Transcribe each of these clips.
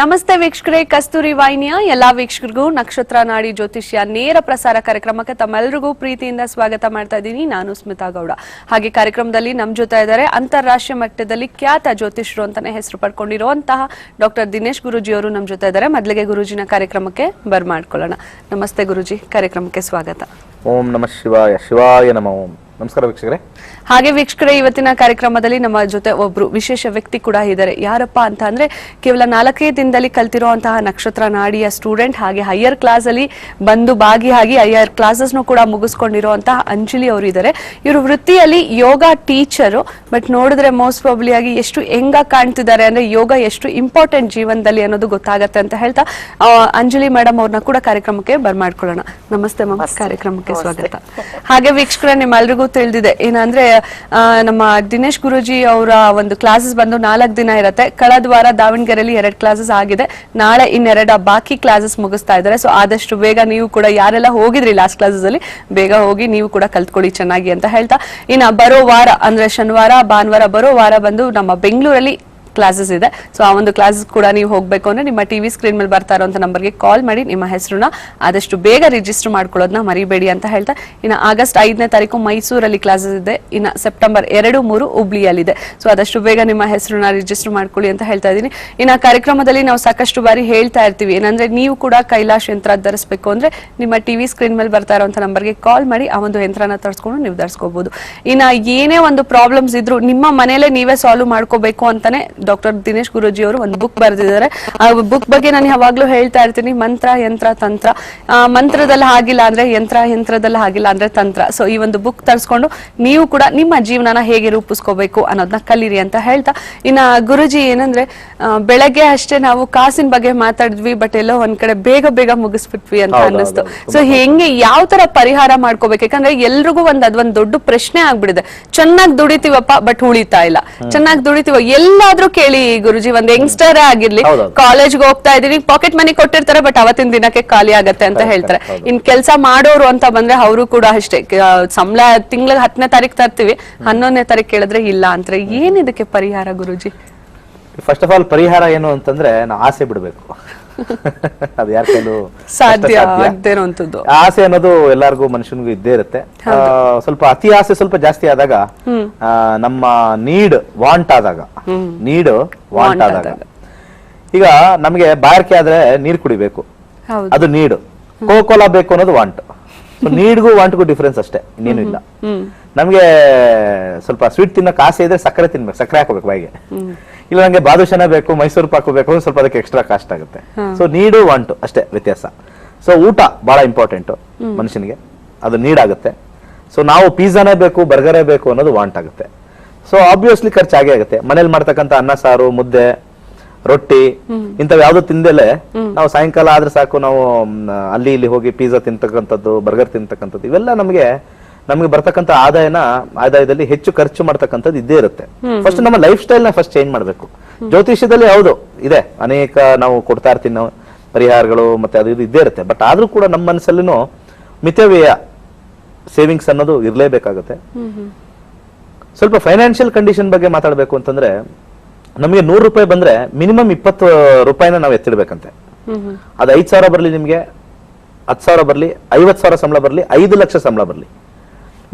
ನಮಸ್ತೆ ವೀಕ್ಷಕರೇ, ಕಸ್ತೂರಿ ವಾಹಿನಿಯ ಎಲ್ಲಾ ವೀಕ್ಷಕರಿಗೂ ನಕ್ಷತ್ರ ನಾಡಿ ಜ್ಯೋತಿಷ್ಯ ನೇರ ಪ್ರಸಾರ ಕಾರ್ಯಕ್ರಮಕ್ಕೆ ತಮ್ಮೆಲ್ಲರಿಗೂ ಪ್ರೀತಿಯಿಂದ ಸ್ವಾಗತ ಮಾಡ್ತಾ ಇದ್ದೀನಿ. ನಾನು ಸ್ಮಿತಾ ಗೌಡ. ಹಾಗೆ ಕಾರ್ಯಕ್ರಮದಲ್ಲಿ ನಮ್ಮ ಜೊತೆ ಇದ್ದಾರೆ ಅಂತಾರಾಷ್ಟ್ರೀಯ ಮಟ್ಟದಲ್ಲಿ ಖ್ಯಾತ ಜ್ಯೋತಿಷ್ಯರು ಅಂತಾನೆ ಹೆಸರು ಪಡ್ಕೊಂಡಿರುವಂತಹ ಡಾಕ್ಟರ್ ದಿನೇಶ್ ಗುರೂಜಿ ಅವರು ನಮ್ಮ ಜೊತೆ ಇದ್ದಾರೆ. ಮೊದಲಿಗೆ ಗುರೂಜಿನ ಕಾರ್ಯಕ್ರಮಕ್ಕೆ ಬರ್ಮಾಡ್ಕೊಳ್ಳೋಣ. ನಮಸ್ತೆ ಗುರೂಜಿ, ಕಾರ್ಯಕ್ರಮಕ್ಕೆ ಸ್ವಾಗತ. ಓಂ ನಮಃ ಶಿವಾಯ. ಶಿವಾಯ ನಮಃ. ಓಂ. ನಮಸ್ಕಾರ ವೀಕ್ಷಕರೇ. ಹಾಗೆ ವೀಕ್ಷಕರೇ, ಇವತ್ತಿನ ಕಾರ್ಯಕ್ರಮದಲ್ಲಿ ನಮ್ಮ ಜೊತೆ ಒಬ್ರು ವಿಶೇಷ ವ್ಯಕ್ತಿ ಕೂಡ ಇದ್ದಾರೆ. ಯಾರಪ್ಪ ಅಂತ ಅಂದ್ರೆ ಕೇವಲ 4 ದಿನದಲ್ಲಿ ಕಲ್ತಿರುವಂತಹ ನಕ್ಷತ್ರ ನಾಡಿಯ ಸ್ಟೂಡೆಂಟ್, ಹಾಗೆ ಹೈಯರ್ ಕ್ಲಾಸ್ ಅಲ್ಲಿ ಬಂದು ಭಾಗಿಯಾಗಿ ಹೈಯರ್ ಕ್ಲಾಸಸ್ ಕೂಡ ಮುಗಿಸ್ಕೊಂಡಿರುವಂತಹ ಅಂಜಲಿ ಅವರು ಇದ್ದಾರೆ. ಇವರು ವೃತ್ತಿಯಲ್ಲಿ ಯೋಗ ಟೀಚರು. ಬಟ್ ನೋಡಿದ್ರೆ ಮೋಸ್ಟ್ ಪ್ರಾಬಬ್ಲಿ ಆಗಿ ಎಷ್ಟು ಹೆಂಗ ಕಾಣ್ತಿದ್ದಾರೆ ಅಂದ್ರೆ ಯೋಗ ಎಷ್ಟು ಇಂಪಾರ್ಟೆಂಟ್ ಜೀವನದಲ್ಲಿ ಅನ್ನೋದು ಗೊತ್ತಾಗತ್ತೆ ಅಂತ ಹೇಳ್ತಾ ಅಂಜಲಿ ಮೇಡಮ್ ಅವ್ರನ್ನ ಕೂಡ ಕಾರ್ಯಕ್ರಮಕ್ಕೆ ಬರ್ಮಾಡ್ಕೊಳ್ಳೋಣ. ನಮಸ್ತೆ ಮ್ಯಾಮ್, ಕಾರ್ಯಕ್ರಮಕ್ಕೆ ಸ್ವಾಗತ. ಹಾಗೆ ವೀಕ್ಷಕರೇ, ನಿಮ್ಮೆಲ್ರಿಗೂ ತಿಳಿದಿದೆ ಏನಂದ್ರೆ ನಮ್ಮ ದಿನೇಶ್ ಗುರೂಜಿ ಅವರ ಒಂದು ಕ್ಲಾಸಸ್ ಬಂದು 4 ದಿನ ಇರುತ್ತೆ. ಕಳೆದ ವಾರ ದಾವಣಗೆರೆಯಲ್ಲಿ 2 ಕ್ಲಾಸಸ್ ಆಗಿದೆ. ನಾಳೆ ಇನ್ನೆರಡು ಬಾಕಿ ಕ್ಲಾಸಸ್ ಮುಗಿಸ್ತಾ ಇದ್ದಾರೆ. ಸೊ ಆದಷ್ಟು ಬೇಗ ನೀವು ಕೂಡ ಯಾರೆಲ್ಲ ಹೋಗಿದ್ರಿ ಲಾಸ್ಟ್ ಕ್ಲಾಸಸ್ ಅಲ್ಲಿ ಬೇಗ ಹೋಗಿ ನೀವು ಕೂಡ ಕಲ್ತ್ಕೊಳ್ಳಿ ಚೆನ್ನಾಗಿ ಅಂತ ಹೇಳ್ತಾ, ಇನ್ನ ಬರೋ ವಾರ ಅಂದ್ರೆ ಶನಿವಾರ ಭಾನುವಾರ ಬರೋ ವಾರ ಬಂದು ನಮ್ಮ ಬೆಂಗಳೂರಲ್ಲಿ ಕ್ಲಾಸಸ್ ಇದೆ. ಸೊ ಆ ಒಂದು ಕ್ಲಾಸಸ್ ಕೂಡ ನೀವು ಹೋಗ್ಬೇಕು ಅಂದ್ರೆ ನಿಮ್ಮ ಟಿವಿ ಸ್ಕ್ರೀನ್ ಮೇಲೆ ಬರ್ತಾ ಇರುವಂತ ನಂಬರ್ಗೆ ಕಾಲ್ ಮಾಡಿ ನಿಮ್ಮ ಹೆಸರನ್ನ ಆದಷ್ಟು ಬೇಗ ರಿಜಿಸ್ಟರ್ ಮಾಡ್ಕೊಳ್ಳೋದನ್ನ ಮರಿಬೇಡಿ ಅಂತ ಹೇಳ್ತಾ, ಇನ್ನು ಆಗಸ್ಟ್ 5ನೇ ತಾರೀಕು ಮೈಸೂರಲ್ಲಿ ಕ್ಲಾಸಸ್ ಇದೆ. ಇನ್ನು ಸೆಪ್ಟೆಂಬರ್ 2, 3 ಹುಬ್ಳಿಯಲ್ಲಿದೆ. ಸೊ ಆದಷ್ಟು ಬೇಗ ನಿಮ್ಮ ಹೆಸರನ್ನ ರಿಜಿಸ್ಟರ್ ಮಾಡ್ಕೊಳ್ಳಿ ಅಂತ ಹೇಳ್ತಾ ಇದ್ದೀನಿ. ಇನ್ನು ಕಾರ್ಯಕ್ರಮದಲ್ಲಿ ನಾವು ಸಾಕಷ್ಟು ಬಾರಿ ಹೇಳ್ತಾ ಇರ್ತೀವಿ ಏನಂದ್ರೆ, ನೀವು ಕೂಡ ಕೈಲಾಶ್ ಯಂತ್ರ ಧರಿಸಬೇಕು ಅಂದ್ರೆ ನಿಮ್ಮ ಟಿವಿ ಸ್ಕ್ರೀನ್ ಮೇಲೆ ಬರ್ತಾ ಇರುವಂತ ನಂಬರ್ಗೆ ಕಾಲ್ ಮಾಡಿ ಆ ಒಂದು ಯಂತ್ರನ ತರಿಸ್ಕೊಂಡು ನೀವು ಧರಿಸ್ಕೋಬಹುದು. ಇನ್ನ ಏನೇ ಒಂದು ಪ್ರಾಬ್ಲಮ್ಸ್ ಇದ್ರು ನಿಮ್ಮ ಮನೆಯಲ್ಲೇ ನೀವೇ ಸಾಲ್ವ್ ಮಾಡ್ಕೋಬೇಕು ಅಂತಾನೆ ಡಾಕ್ಟರ್ ದಿನೇಶ್ ಗುರೂಜಿ ಅವರು ಒಂದು ಬುಕ್ ಬರೆದಿದ್ದಾರೆ. ಆ ಬುಕ್ ಬಗ್ಗೆ ನಾನು ಯಾವಾಗ್ಲೂ ಹೇಳ್ತಾ ಇರ್ತೀನಿ, ಮಂತ್ರ ಯಂತ್ರ ತಂತ್ರ. ಮಂತ್ರದಲ್ಲಿ ಆಗಿಲ್ಲ ಅಂದ್ರೆ ಯಂತ್ರ, ಯಂತ್ರದಲ್ಲಿ ಆಗಿಲ್ಲ ಅಂದ್ರೆ ತಂತ್ರ. ಸೊ ಈ ಒಂದು ಬುಕ್ ತರಿಸ್ಕೊಂಡು ನೀವು ಕೂಡ ನಿಮ್ಮ ಜೀವನನ ಹೇಗೆ ರೂಪಿಸ್ಕೋಬೇಕು ಅನ್ನೋದನ್ನ ಕಲೀರಿ ಅಂತ ಹೇಳ್ತಾ, ಇನ್ನ ಗುರೂಜಿ ಏನಂದ್ರೆ ಬೆಳಗ್ಗೆ ಅಷ್ಟೇ ನಾವು ಕಾಸಿನ ಬಗ್ಗೆ ಮಾತಾಡಿದ್ವಿ, ಬಟ್ ಎಲ್ಲೋ ಒಂದ್ ಕಡೆ ಬೇಗ ಬೇಗ ಮುಗಿಸ್ಬಿಟ್ವಿ ಅಂತ ಅನ್ನಿಸ್ತು. ಸೊ ಹೆಂಗೆ ಯಾವ ತರ ಪರಿಹಾರ ಮಾಡ್ಕೋಬೇಕು? ಯಾಕಂದ್ರೆ ಎಲ್ರಿಗೂ ಅದೊಂದ್ ದೊಡ್ಡ ಪ್ರಶ್ನೆ ಆಗ್ಬಿಡಿದೆ. ಚೆನ್ನಾಗಿ ದುಡಿತೀವಪ್ಪ ಬಟ್ ಉಳಿತಾ ಇಲ್ಲ, ಚೆನ್ನಾಗಿ ದುಡಿತೀವ ಎಲ್ಲಾದ್ರೂ ಕೇಳಿ ಗುರುಜಿ, ಒಂದ್ ಯಂಗ್ಸ್ಟರ್ ಆಗಿರ್ಲಿ, ಕಾಲೇಜ್ಗೆ ಹೋಗ್ತಾ ಇದೀನಿ, ಪಾಕೆಟ್ ಮನಿ ಕೊಟ್ಟಿರ್ತಾರೆ ಬಟ್ ಅವತ್ತಿನ ದಿನಕ್ಕೆ ಖಾಲಿ ಆಗತ್ತೆ ಅಂತ ಹೇಳ್ತಾರೆ. ಇನ್ ಕೆಲಸ ಮಾಡೋರು ಅಂತ ಬಂದ್ರೆ ಅವರು ಕೂಡ ಅಷ್ಟೇ, ಸಂಬಳ ತಿಂಗಳಿಗೆ 10ನೇ ತಾರೀಕು ತರ್ತೀವಿ, 11ನೇ ತಾರೀಕು ಕೇಳಿದ್ರೆ ಇಲ್ಲ ಅಂತಾರೆ. ಏನ್ ಇದಕ್ಕೆ ಪರಿಹಾರ ಗುರುಜಿ? ಫಸ್ಟ್ ಆಫ್ ಆಲ್ ಪರಿಹಾರ ಏನು ಅಂತಂದ್ರೆ, ನಾವು ಆಸೆ ಬಿಡ್ಬೇಕು. ಅದು ಯಾರ ಕೈಲೂ ಸಾಧ್ಯ ಆಗದೇನೋಂಥದ್ದು. ಆಸೆ ಅನ್ನೋದು ಎಲ್ಲಾರ್ಗು ಮನುಷ್ಯನಿಗೂ ಇದ್ದೇ ಇರುತ್ತೆ. ಸ್ವಲ್ಪ ಅತಿ ಆಸೆ ಸ್ವಲ್ಪ ಜಾಸ್ತಿ ಆದಾಗ, ನಮ್ಮ ನೀಡ್ ವಾಂಟ್ ಆದಾಗ ಈಗ ನಮ್ಗೆ ಬಾಯಾರಿಕೆ ಆದ್ರೆ ನೀರ್ ಕುಡಿಬೇಕು, ಅದು ನೀಡು. ಕೋಕೋಲಾ ಬೇಕು ಅನ್ನೋದು ವಾಂಟ್. ನೀಡ್ಗೂ ವಾಂಟ್ಗೂ ಡಿಫ್ರೆನ್ಸ್ ಅಷ್ಟೇ, ಇನ್ನೇನು ಇಲ್ಲ. ನಮ್ಗೆ ಸ್ವಲ್ಪ ಸ್ವೀಟ್ ತಿನ್ನಕ್ ಆಸೆ ಇದ್ರೆ ಸಕ್ಕರೆ ತಿನ್ಬೇಕು, ಸಕ್ಕರೆ ಹಾಕೋಬೇಕು ಬಾಯಿಗೆ. ಇಲ್ಲ ನಂಗೆ ಬಾದುಷಾನ ಬೇಕು, ಮೈಸೂರು ಪಾಕು ಬೇಕು, ಸ್ವಲ್ಪ ಅದಕ್ಕೆ ಎಕ್ಸ್ಟ್ರಾ ಕಾಸ್ಟ್ ಆಗುತ್ತೆ. ಸೊ ನೀಡು ವಾಂಟು ಅಷ್ಟೇ ವ್ಯತ್ಯಾಸ. ಸೊ ಊಟ ಬಹಳ ಇಂಪಾರ್ಟೆಂಟ್ ಮನುಷ್ಯನಿಗೆ, ಅದು ನೀಡ್ ಆಗುತ್ತೆ. ಸೊ ನಾವು ಪಿಜ್ಜಾನೇ ಬೇಕು, ಬರ್ಗರೇ ಬೇಕು ಅನ್ನೋದು ವಾಂಟ್ ಆಗುತ್ತೆ. ಸೊ ಆಬ್ವಿಯಸ್ಲಿ ಖರ್ಚಾಗೇ ಆಗುತ್ತೆ. ಮನೇಲಿ ಮಾಡ್ತಕ್ಕಂಥ ಅನ್ನ ಸಾರು, ಮುದ್ದೆ, ರೊಟ್ಟಿ ಇಂಥವ್ ಯಾವ್ದು ತಿಂದಲೇ ನಾವು ಸಾಯಂಕಾಲ ಆದ್ರೆ ಸಾಕು ನಾವು ಅಲ್ಲಿ ಇಲ್ಲಿ ಹೋಗಿ ಪಿಜ್ಜಾ ತಿಂತಕ್ಕಂಥದ್ದು, ಬರ್ಗರ್ ತಿಂತಕ್ಕಂಥದ್ದು, ಇವೆಲ್ಲ ನಮಗೆ ಬರ್ತಕ್ಕಂಥ ಆದಾಯದಲ್ಲಿ ಹೆಚ್ಚು ಖರ್ಚು ಮಾಡ್ತಕ್ಕಂಥದ್ದು ಇದ್ದೇ ಇರುತ್ತೆ. ಫಸ್ಟ್ ನಮ್ಮ ಲೈಫ್ ಸ್ಟೈಲ್ ನ ಫಸ್ಟ್ ಚೇಂಜ್ ಮಾಡ್ಬೇಕು. ಜ್ಯೋತಿಷ್ಯದಲ್ಲಿ ಹೌದು ಇದೆ, ಅನೇಕ ನಾವು ಕೊಡ್ತಾ ಇರ್ತೀವಿ ನಾವು ಪರಿಹಾರಗಳು, ಮತ್ತೆ ಅದು ಇದು ಇದ್ದೇ ಇರುತ್ತೆ. ಬಟ್ ಆದ್ರೂ ಕೂಡ ನಮ್ಮ ಮನಸ್ಸಲ್ಲಿನೂ ಮಿತವ್ಯಯ ಸೇವಿಂಗ್ಸ್ ಅನ್ನೋದು ಇರ್ಲೇಬೇಕಾಗುತ್ತೆ. ಸ್ವಲ್ಪ ಫೈನಾನ್ಷಿಯಲ್ ಕಂಡೀಷನ್ ಬಗ್ಗೆ ಮಾತಾಡ್ಬೇಕು ಅಂತಂದ್ರೆ, ನಮಗೆ 100 ರೂಪಾಯಿ ಬಂದ್ರೆ ಮಿನಿಮಮ್ 20 ರೂಪಾಯಿನ ನಾವು ಎತ್ತಿಡ್ಬೇಕಂತೆ. ಅದು 5,000 ಬರ್ಲಿ, ನಿಮ್ಗೆ 10,000 ಬರ್ಲಿ, 50,000 ಸಂಬಳ ಬರ್ಲಿ, 5 ಲಕ್ಷ ಸಂಬಳ ಬರ್ಲಿ,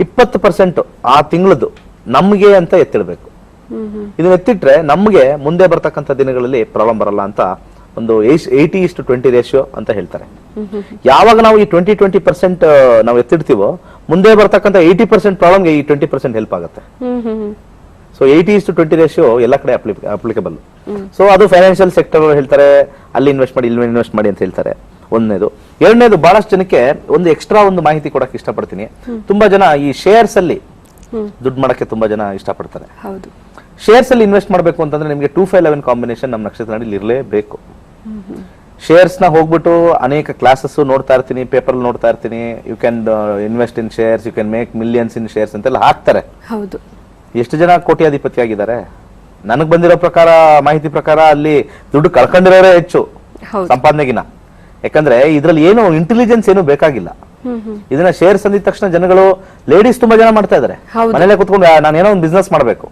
20% ಆ ತಿಂಗಳದ್ದು ನಮ್ಗೆ ಅಂತ ಎತ್ತಿಡ್ಬೇಕು. ಇದನ್ನ ಎತ್ತಿಟ್ರೆ ನಮ್ಗೆ ಮುಂದೆ ಬರ್ತಕ್ಕಂಥ ದಿನಗಳಲ್ಲಿ ಪ್ರಾಬ್ಲಮ್ ಬರಲ್ಲ ಅಂತ ಒಂದು 80:20 ರೇಷಿಯೋ ಅಂತ ಹೇಳ್ತಾರೆ. ಯಾವಾಗ ನಾವು ಈ 20% ನಾವು ಎತ್ತಿಡ್ತೀವೋ, ಮುಂದೆ ಬರ್ತಕ್ಕಂಥ 80% ಪ್ರಾಬ್ಲಮ್ಗೆ ಈ 20% ಹೆಲ್ಪ್ ಆಗುತ್ತೆ. ಸೊ 80:20 ರೇಷಿಯೋ ಎಲ್ಲ ಕಡೆ ಅಪ್ಲಿಕಬಲ್. ಸೊ ಅದು ಫೈನಾನ್ಷಿಯಲ್ ಸೆಕ್ಟರ್ ಹೇಳ್ತಾರೆ, ಅಲ್ಲಿ ಇನ್ವೆಸ್ಟ್ ಮಾಡಿ, ಇಲ್ಲಿ ಇನ್ವೆಸ್ಟ್ ಮಾಡಿ ಅಂತ ಹೇಳ್ತಾರೆ. ಒಂದನೇದು. ಎರಡನೇದು, ಬಹಳಷ್ಟು ಜನಕ್ಕೆ ಒಂದು ಎಕ್ಸ್ಟ್ರಾ ಒಂದು ಮಾಹಿತಿ ಕೊಡಕ್ಕೆ ಇಷ್ಟಪಡ್ತೀನಿ. ತುಂಬಾ ಜನ ಈ ಶೇರ್ಸ್ ಅಲ್ಲಿ ದುಡ್ಡು ಮಾಡಕ್ಕೆ ತುಂಬಾ ಜನ ಇಷ್ಟಪಡ್ತಾರೆ. ಶೇರ್ಸ್ ಅಲ್ಲಿ ಇನ್ವೆಸ್ಟ್ ಮಾಡಬೇಕು ಅಂತಂದ್ರೆ ನಿಮಗೆ 2-5-11 ಕಾಂಬಿನೇಷನ್ ನಮ್ಮ ನಕ್ಷತ್ರ ನಾಡಿಲಿ ಇರಲೇಬೇಕು. ಶೇರ್ಸ್ ನ ಹೋಗ್ಬಿಟ್ಟು ಅನೇಕ ಕ್ಲಾಸಸ್ ನೋಡ್ತಾ ಇರ್ತೀನಿ, ಪೇಪರ್ ನೋಡ್ತಾ ಇರ್ತೀನಿ. You can invest in shares, you can make millions in shares ಅಂತೆಲ್ಲ ಹಾಕ್ತಾರೆ. ಎಷ್ಟು ಜನ ಕೋಟ್ಯಾಧಿಪತಿ ಆಗಿದ್ದಾರೆ? ನನಗ್ ಬಂದಿರೋ ಪ್ರಕಾರ, ಮಾಹಿತಿ ಪ್ರಕಾರ, ಅಲ್ಲಿ ದುಡ್ಡು ಕಳ್ಕೊಂಡಿರೋರೇ ಹೆಚ್ಚು ಸಂಪಾದನೆಗಿನ. ಯಾಕಂದ್ರೆ ಇದ್ರಲ್ಲಿ ಏನು ಇಂಟೆಲಿಜೆನ್ಸ್ ಏನು ಬೇಕಾಗಿಲ್ಲ. ಇದನ್ನ ಶೇರ್ಸ್ ಅಂದಿದ ತಕ್ಷಣ ಜನಗಳು ಲೇಡೀಸ್ ತುಂಬಾ ಜನ ಮಾಡ್ತಾ ಇದಾರೆ, ಮನೇಲೆ ಕುತ್ಕೊಂಡು ನಾನು ಏನೋ ಒಂದು ಬಿಸ್ನೆಸ್ ಮಾಡ್ಬೇಕು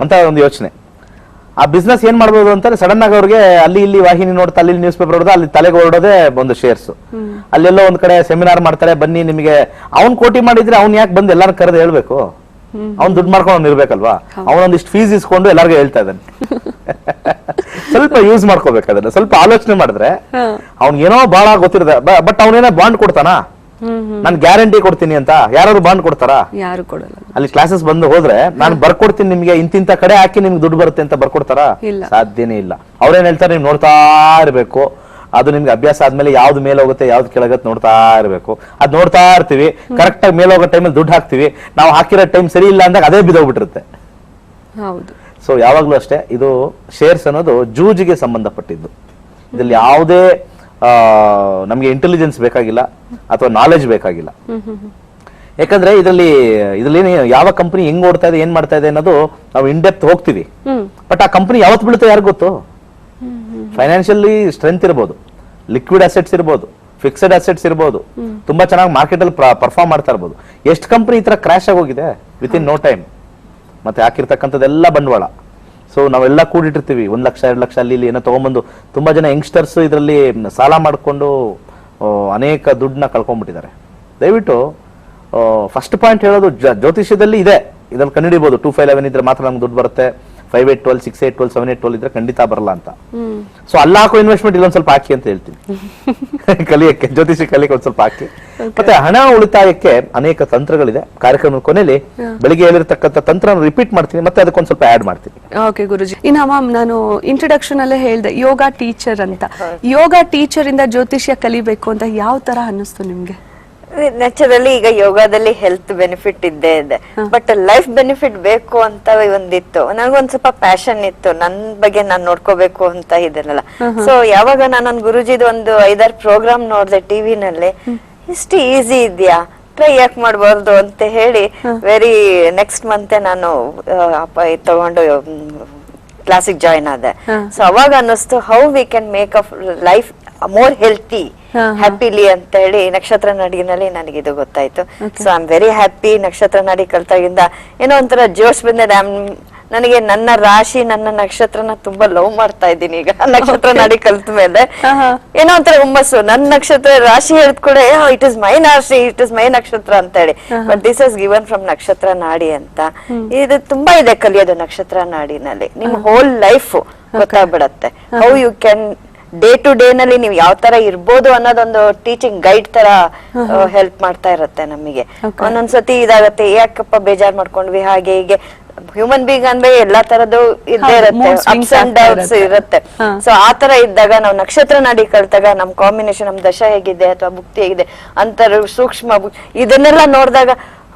ಅಂತ ಒಂದು ಯೋಚನೆ. ಆ ಬಿಸ್ನೆಸ್ ಏನ್ ಮಾಡ್ಬೋದು ಅಂತಾರೆ, ಸಡನ್ ಆಗಿ ಅವ್ರಿಗೆ ಅಲ್ಲಿ ಇಲ್ಲಿ ವಾಹಿನಿ ನೋಡ್ತಾ, ಅಲ್ಲಿ ನ್ಯೂಸ್ ಪೇಪರ್ ಹೊಡೆದ, ಅಲ್ಲಿ ತಲೆಗೆ ಹೊರಡೋದೇ ಒಂದು ಶೇರ್ಸ್. ಅಲ್ಲೆಲ್ಲೋ ಒಂದ್ ಕಡೆ ಸೆಮಿನಾರ್ ಮಾಡ್ತಾರೆ, ಬನ್ನಿ ನಿಮಗೆ ಅವ್ನ್ ಕೋಟಿ ಮಾಡಿದ್ರೆ ಅವ್ನ್ ಯಾಕೆ ಬಂದು ಎಲ್ಲಾರು ಕರೆದು ಹೇಳ್ಬೇಕು, ಅವ್ನ್ ದುಡ್ಡು ಮಾಡ್ಕೊಂಡು ಇರ್ಬೇಕಲ್ವಾ, ಅವನೊಂದಿಷ್ಟು ಫೀಸ್ ಇಸ್ಕೊಂಡು ಎಲ್ಲರಿಗೂ ಹೇಳ್ತಾ ಇದ್ದಾನೆ. ಸ್ವಲ್ಪ ಯೂಸ್ ಮಾಡ್ಕೋಬೇಕು ಅದನ್ನ, ಸ್ವಲ್ಪ ಆಲೋಚನೆ ಮಾಡಿದ್ರೆ ಅವ್ನ್ ಏನೋ ಬಹಳ ಗೊತ್ತಿರದ, ಬಟ್ ಅವನೇನೋ ಬಾಂಡ್ ಕೊಡ್ತಾನ, ನಾನು ಗ್ಯಾರಂಟಿ ಕೊಡ್ತೀನಿ ಅಂತ ಯಾರು ಬಾಂಡ್ ಕೊಡ್ತಾರ? ಯಾರು ಕೊಡಲ್ಲ. ಅಲ್ಲಿ ಕ್ಲಾಸಸ್ ಬಂದು ಹೋದ್ರೆ ನಾನು ಬರ್ಕೊಡ್ತೀನಿ ನಿಮ್ಗೆ, ಇಂತಿಂತ ಕಡೆ ಹಾಕಿ ನಿಮ್ಗೆ ದುಡ್ಡು ಬರುತ್ತೆ ಅಂತ ಬರ್ಕೊಡ್ತಾರ? ಸಾಧ್ಯನೇ ಇಲ್ಲ. ಅವ್ರೇನ್ ಹೇಳ್ತಾರೆ, ನೀವು ನೋಡ್ತಾ ಇರ್ಬೇಕು, ಅದು ನಿಮ್ಗೆ ಅಭ್ಯಾಸ ಆದ್ಮೇಲೆ ಯಾವ್ದು ಮೇಲೆ ಹೋಗುತ್ತೆ ಯಾವ್ದು ಕೆಳಗತ್ತೆ ನೋಡ್ತಾ ಇರ್ಬೇಕು. ಅದ್ ನೋಡ್ತಾ ಇರ್ತೀವಿ, ಕರೆಕ್ಟ್ ಆಗಿ ಮೇಲೆ ಹೋಗೋ ಟೈಮಲ್ಲಿ ದುಡ್ಡು ಹಾಕ್ತಿವಿ, ನಾವು ಹಾಕಿರೋ ಟೈಮ್ ಸರಿ ಇಲ್ಲ ಅಂದಾಗ ಅದೇ ಬಿದ್ದೋಗ್ಬಿಟ್ಟಿರುತ್ತೆ. ಹೌದು. ಸೊ ಯಾವಾಗ್ಲೂ ಅಷ್ಟೇ, ಇದು ಶೇರ್ಸ್ ಅನ್ನೋದು ಜೂಜಿಗೆ ಸಂಬಂಧಪಟ್ಟಿದ್ದು. ಇದ್ರಲ್ಲಿ ಯಾವುದೇ ನಮ್ಗೆ ಇಂಟೆಲಿಜೆನ್ಸ್ ಬೇಕಾಗಿಲ್ಲ ಅಥವಾ ನಾಲೆಜ್ ಬೇಕಾಗಿಲ್ಲ. ಯಾಕಂದ್ರೆ ಇದರಲ್ಲಿ ಯಾವ ಕಂಪನಿ ಹೆಂಗ್ ಓಡ್ತಾ ಇದೆ, ಏನ್ ಮಾಡ್ತಾ ಇದೆ ಅನ್ನೋದು ನಾವು ಇನ್ ಡೆಪ್ತ್ ಹೋಗ್ತೀವಿ, ಬಟ್ ಆ ಕಂಪನಿ ಯಾವತ್ತು ಬೀಳುತ್ತೆ ಯಾರಿಗೂ ಗೊತ್ತು. ಫೈನಾನ್ಷಿಯಲಿ ಸ್ಟ್ರೆಂತ್ ಇರ್ಬೋದು, ಲಿಕ್ವಿಡ್ ಅಸೆಟ್ಸ್ ಇರ್ಬೋದು, ಫಿಕ್ಸೆಡ್ ಅಸೆಟ್ಸ್ ಇರ್ಬೋದು, ತುಂಬಾ ಚೆನ್ನಾಗಿ ಮಾರ್ಕೆಟ್ ಅಲ್ಲಿ ಪರ್ಫಾರ್ಮ್ ಮಾಡ್ತಾ ಇರ್ಬೋದು. ಎಷ್ಟು ಕಂಪನಿ ಈ ತರ ಕ್ರಾಶ್ ಆಗೋಗಿದೆ ವಿತ್ ಇನ್ ನೋ ಟೈಮ್. ಮತ್ತೆ ಹಾಕಿರ್ತಕ್ಕಂಥದ್ದೆಲ್ಲ ಬಂಡವಾಳ. ಸೊ ನಾವೆಲ್ಲ ಕೂಡಿಟ್ಟಿರ್ತೀವಿ 1 ಲಕ್ಷ 2 ಲಕ್ಷ ಅಲ್ಲಿ ಇಲ್ಲಿ ಏನೋ ತಗೊಂಡ್ಬಂದು, ತುಂಬಾ ಜನ ಯಂಗ್ಸ್ಟರ್ಸ್ ಇದರಲ್ಲಿ ಸಾಲ ಮಾಡಿಕೊಂಡು ಅನೇಕ ದುಡ್ಡನ್ನ ಕಳ್ಕೊಂಡ್ಬಿಟ್ಟಿದ್ದಾರೆ. ದಯವಿಟ್ಟು ಫಸ್ಟ್ ಪಾಯಿಂಟ್ ಹೇಳೋದು, ಜ್ಯೋತಿಷ್ಯದಲ್ಲಿ ಇದೆ, ಇದ್ರಲ್ಲಿ ಕಂಡುಹಿಡಿಬಹುದು. 2511 ಇದ್ರೆ ಮಾತ್ರ ನಮ್ಗೆ ದುಡ್ಡು ಬರುತ್ತೆ, 5812 6812 7812 ಇದ್ರೆ ಖಂಡಿತ ಬರಲ್ಲ ಅಂತ. ಸೊ ಅಲ್ಲ ಹಾಕೋ ಇನ್ವೆಸ್ಟ್ಮೆಂಟ್ ಇಲ್ಲೊಂದ್ ಸ್ವಲ್ಪ ಹಾಕಿ ಅಂತ ಹೇಳ್ತೀನಿ. ಕಲಿಯಕ್ಕೆ, ಜ್ಯೋತಿಷಿ ಕಲಿಯಕ್ಕೆ ಒಂದ್ ಸ್ವಲ್ಪ ಹಾಕಿ. ಮತ್ತೆ ಹಣ ಉಳಿತಾಯಕ್ಕೆ ಅನೇಕ ತಂತ್ರಗಳಿದೆ. ಕಾರ್ಯಕ್ರಮದ ಕೊನೆಯಲ್ಲಿ ಬೆಳಿಗ್ಗೆ ಹೇಳಿರ್ತಕ್ಕಂಥ ತಂತ್ರ ರಿಪೀಟ್ ಮಾಡ್ತೀನಿ, ಮತ್ತೆ ಅದಕ್ಕೊಂದ್ ಸ್ವಲ್ಪ ಆಡ್ ಮಾಡ್ತೀನಿ. ಓಕೆ ಗುರುಜಿ. ಇನ್ನು ಮ್ಯಾಮ್, ನಾನು ಇಂಟ್ರೊಡಕ್ಷನ್ ಅಲ್ಲೇ ಹೇಳ್ದೆ ಯೋಗ ಟೀಚರ್ ಅಂತ. ಯೋಗ ಟೀಚರ್ ಇಂದ ಜ್ಯೋತಿಷ್ಯ ಕಲಿಬೇಕು ಅಂತ ಯಾವ ತರ ಅನ್ನಿಸ್ತು ನಿಮ್ಗೆ? ನ್ಯಾಚುರಲಿ ಈಗ ಯೋಗದಲ್ಲಿ ಹೆಲ್ತ್ ಬೆನಿಫಿಟ್ ಇದ್ದೇ ಇದೆ, ಬಟ್ ಲೈಫ್ ಬೆನಿಫಿಟ್ ಬೇಕು ಅಂತ ಒಂದಿತ್ತು. ನನಗೊಂದ್ ಸ್ವಲ್ಪ ಪ್ಯಾಷನ್ ಇತ್ತು, ನನ್ ಬಗ್ಗೆ ನಾನ್ ನೋಡ್ಕೋಬೇಕು ಅಂತ ಇದೆಲ್ಲ. ಸೊ ಯಾವಾಗ ನಾನೊಂದು ಗುರುಜಿದ್ ಒಂದು 5-6 ಪ್ರೋಗ್ರಾಮ್ ನೋಡ್ದೆ ಟಿವಿನಲ್ಲಿ, ಇಷ್ಟು ಈಸಿ ಇದೆಯಾ, ಟ್ರೈ ಯಾಕೆ ಮಾಡ್ಬಾರ್ದು ಅಂತ ಹೇಳಿ ವೆರಿ ನೆಕ್ಸ್ಟ್ ಮಂತ್ ನಾನು ತಗೊಂಡು ಕ್ಲಾಸಿಗೆ ಜಾಯಿನ್ ಆದೆ. ಸೊ ಅವಾಗ ಅನ್ನಿಸ್ತು, how we can make a life more healthy happily ಅಂತ ಹೇಳಿ ನಕ್ಷತ್ರ ನಾಡಿನಲ್ಲಿ ನನಗೆ ಇದು ಗೊತ್ತಾಯ್ತು. So I am very happy. ನಕ್ಷತ್ರ ನಾಡಿ ಕಲ್ತಾಗಿಂದ ಏನೋ ಒಂಥರ ಜೋಶ್ ಬಂದಿದೆ. ನನಗೆ ನನ್ನ ರಾಶಿ, ನನ್ನ ನಕ್ಷತ್ರನ ತುಂಬಾ ಲವ್ ಮಾಡ್ತಾ ಇದ್ದೀನಿ ಈಗ. ನಕ್ಷತ್ರ ನಾಡಿ ಕಲ್ತ ಮೇಲೆ ಏನೋ ಒಂಥರ ಹುಮ್ಮಸ್ಸು. ನನ್ನ ನಕ್ಷತ್ರ ರಾಶಿ ಹೇಳಿದ ಕೂಡ ಇಟ್ ಇಸ್ ಮೈ ರಾಶಿ, ಇಟ್ ಇಸ್ ಮೈ ನಕ್ಷತ್ರ ಅಂತ ಹೇಳಿ. But this is given from ನಕ್ಷತ್ರ ನಾಡಿ ಅಂತ. ಇದು ತುಂಬಾ ಇದೆ ಕಲಿಯೋದು ನಕ್ಷತ್ರ ನಾಡಿನಲ್ಲಿ. ನಿಮ್ ಹೋಲ್ ಲೈಫ್ ಗೊತ್ತಾಗ್ಬಿಡತ್ತೆ. How you can day to day ನಲ್ಲಿ ನೀವು ಯಾವ ತರ ಇರ್ಬೋದು ಅನ್ನೋದೊಂದು ಟೀಚಿಂಗ್ ಗೈಡ್ ತರ ಹೆಲ್ಪ್ ಮಾಡ್ತಾ ಇರತ್ತೆ ನಮಗೆ. ಒಂದೊಂದ್ಸತಿ ಇದಾಗತ್ತೆ, ಯಾಕಪ್ಪ ಬೇಜಾರ್ ಮಾಡ್ಕೊಂಡ್ವಿ ಹಾಗೆ ಹೀಗೆ. ಹ್ಯೂಮನ್ ಬೀಂಗ್ ಅಂದ್ರೆ ಎಲ್ಲಾ ತರದ್ದು ಇದ್ದೇ ಇರುತ್ತೆ, ಅಪ್ಸ್ ಅಂಡ್ ಡೌನ್ಸ್ ಇರುತ್ತೆ. ಸೊ ಆ ತರ ಇದ್ದಾಗ ನಾವು ನಕ್ಷತ್ರ ನಾಡಿ ಕಲ್ತಾಗ ನಮ್ ಕಾಂಬಿನೇಷನ್, ನಮ್ ದಶ ಹೇಗಿದೆ ಅಥವಾ ಭುಕ್ತಿ ಹೇಗಿದೆ ಅಂತರ ಸೂಕ್ಷ್ಮ ಇದನ್ನೆಲ್ಲ ನೋಡಿದಾಗ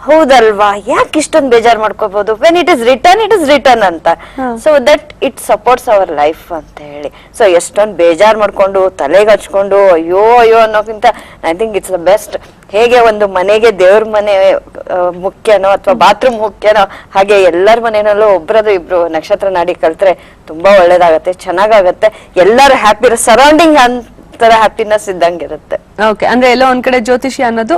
ಹೌದಲ್ವಾ, ಯಾಕೆ ಇಷ್ಟೊಂದು ಬೇಜಾರ್ ಮಾಡ್ಕೋಬಹುದು, ವೆನ್ ಇಟ್ ಇಸ್ ರಿಟರ್ನ್ ಅಂತ. So that it supports our life ಅಂತ ಹೇಳಿ. ಸೊ ಎಷ್ಟೊಂದು ಬೇಜಾರ್ ಮಾಡ್ಕೊಂಡು ತಲೆಗೆ ಹಚ್ಕೊಂಡು ಅಯ್ಯೋ ಅನ್ನೋಕ್ಕಿಂತ I think it's the best. ಹೇಗೆ ಒಂದು ಮನೆಗೆ ದೇವ್ರ ಮನೆ ಮುಖ್ಯನೋ ಅಥವಾ ಬಾತ್ರೂಮ್ ಮುಖ್ಯನೋ, ಹಾಗೆ ಎಲ್ಲರ ಮನೆಯಲ್ಲೂ ಒಬ್ರದು ಇಬ್ರು ನಕ್ಷತ್ರ ನಾಡಿ ಕಲ್ತ್ರೆ ತುಂಬಾ ಒಳ್ಳೇದಾಗತ್ತೆ, ಚೆನ್ನಾಗಾಗತ್ತೆ. ಎಲ್ಲರೂ ಹ್ಯಾಪಿ, ಸರೌಂಡಿಂಗ್ ತರ ಹ್ಯಾಪಿನೆಸ್ ಇದ್ದಂಗಿರುತ್ತೆ. ಓಕೆ, ಅಂದ್ರೆ ಎಲ್ಲೋ ಒಂದ್ ಕಡೆ ಜ್ಯೋತಿಷಿ ಅನ್ನೋದು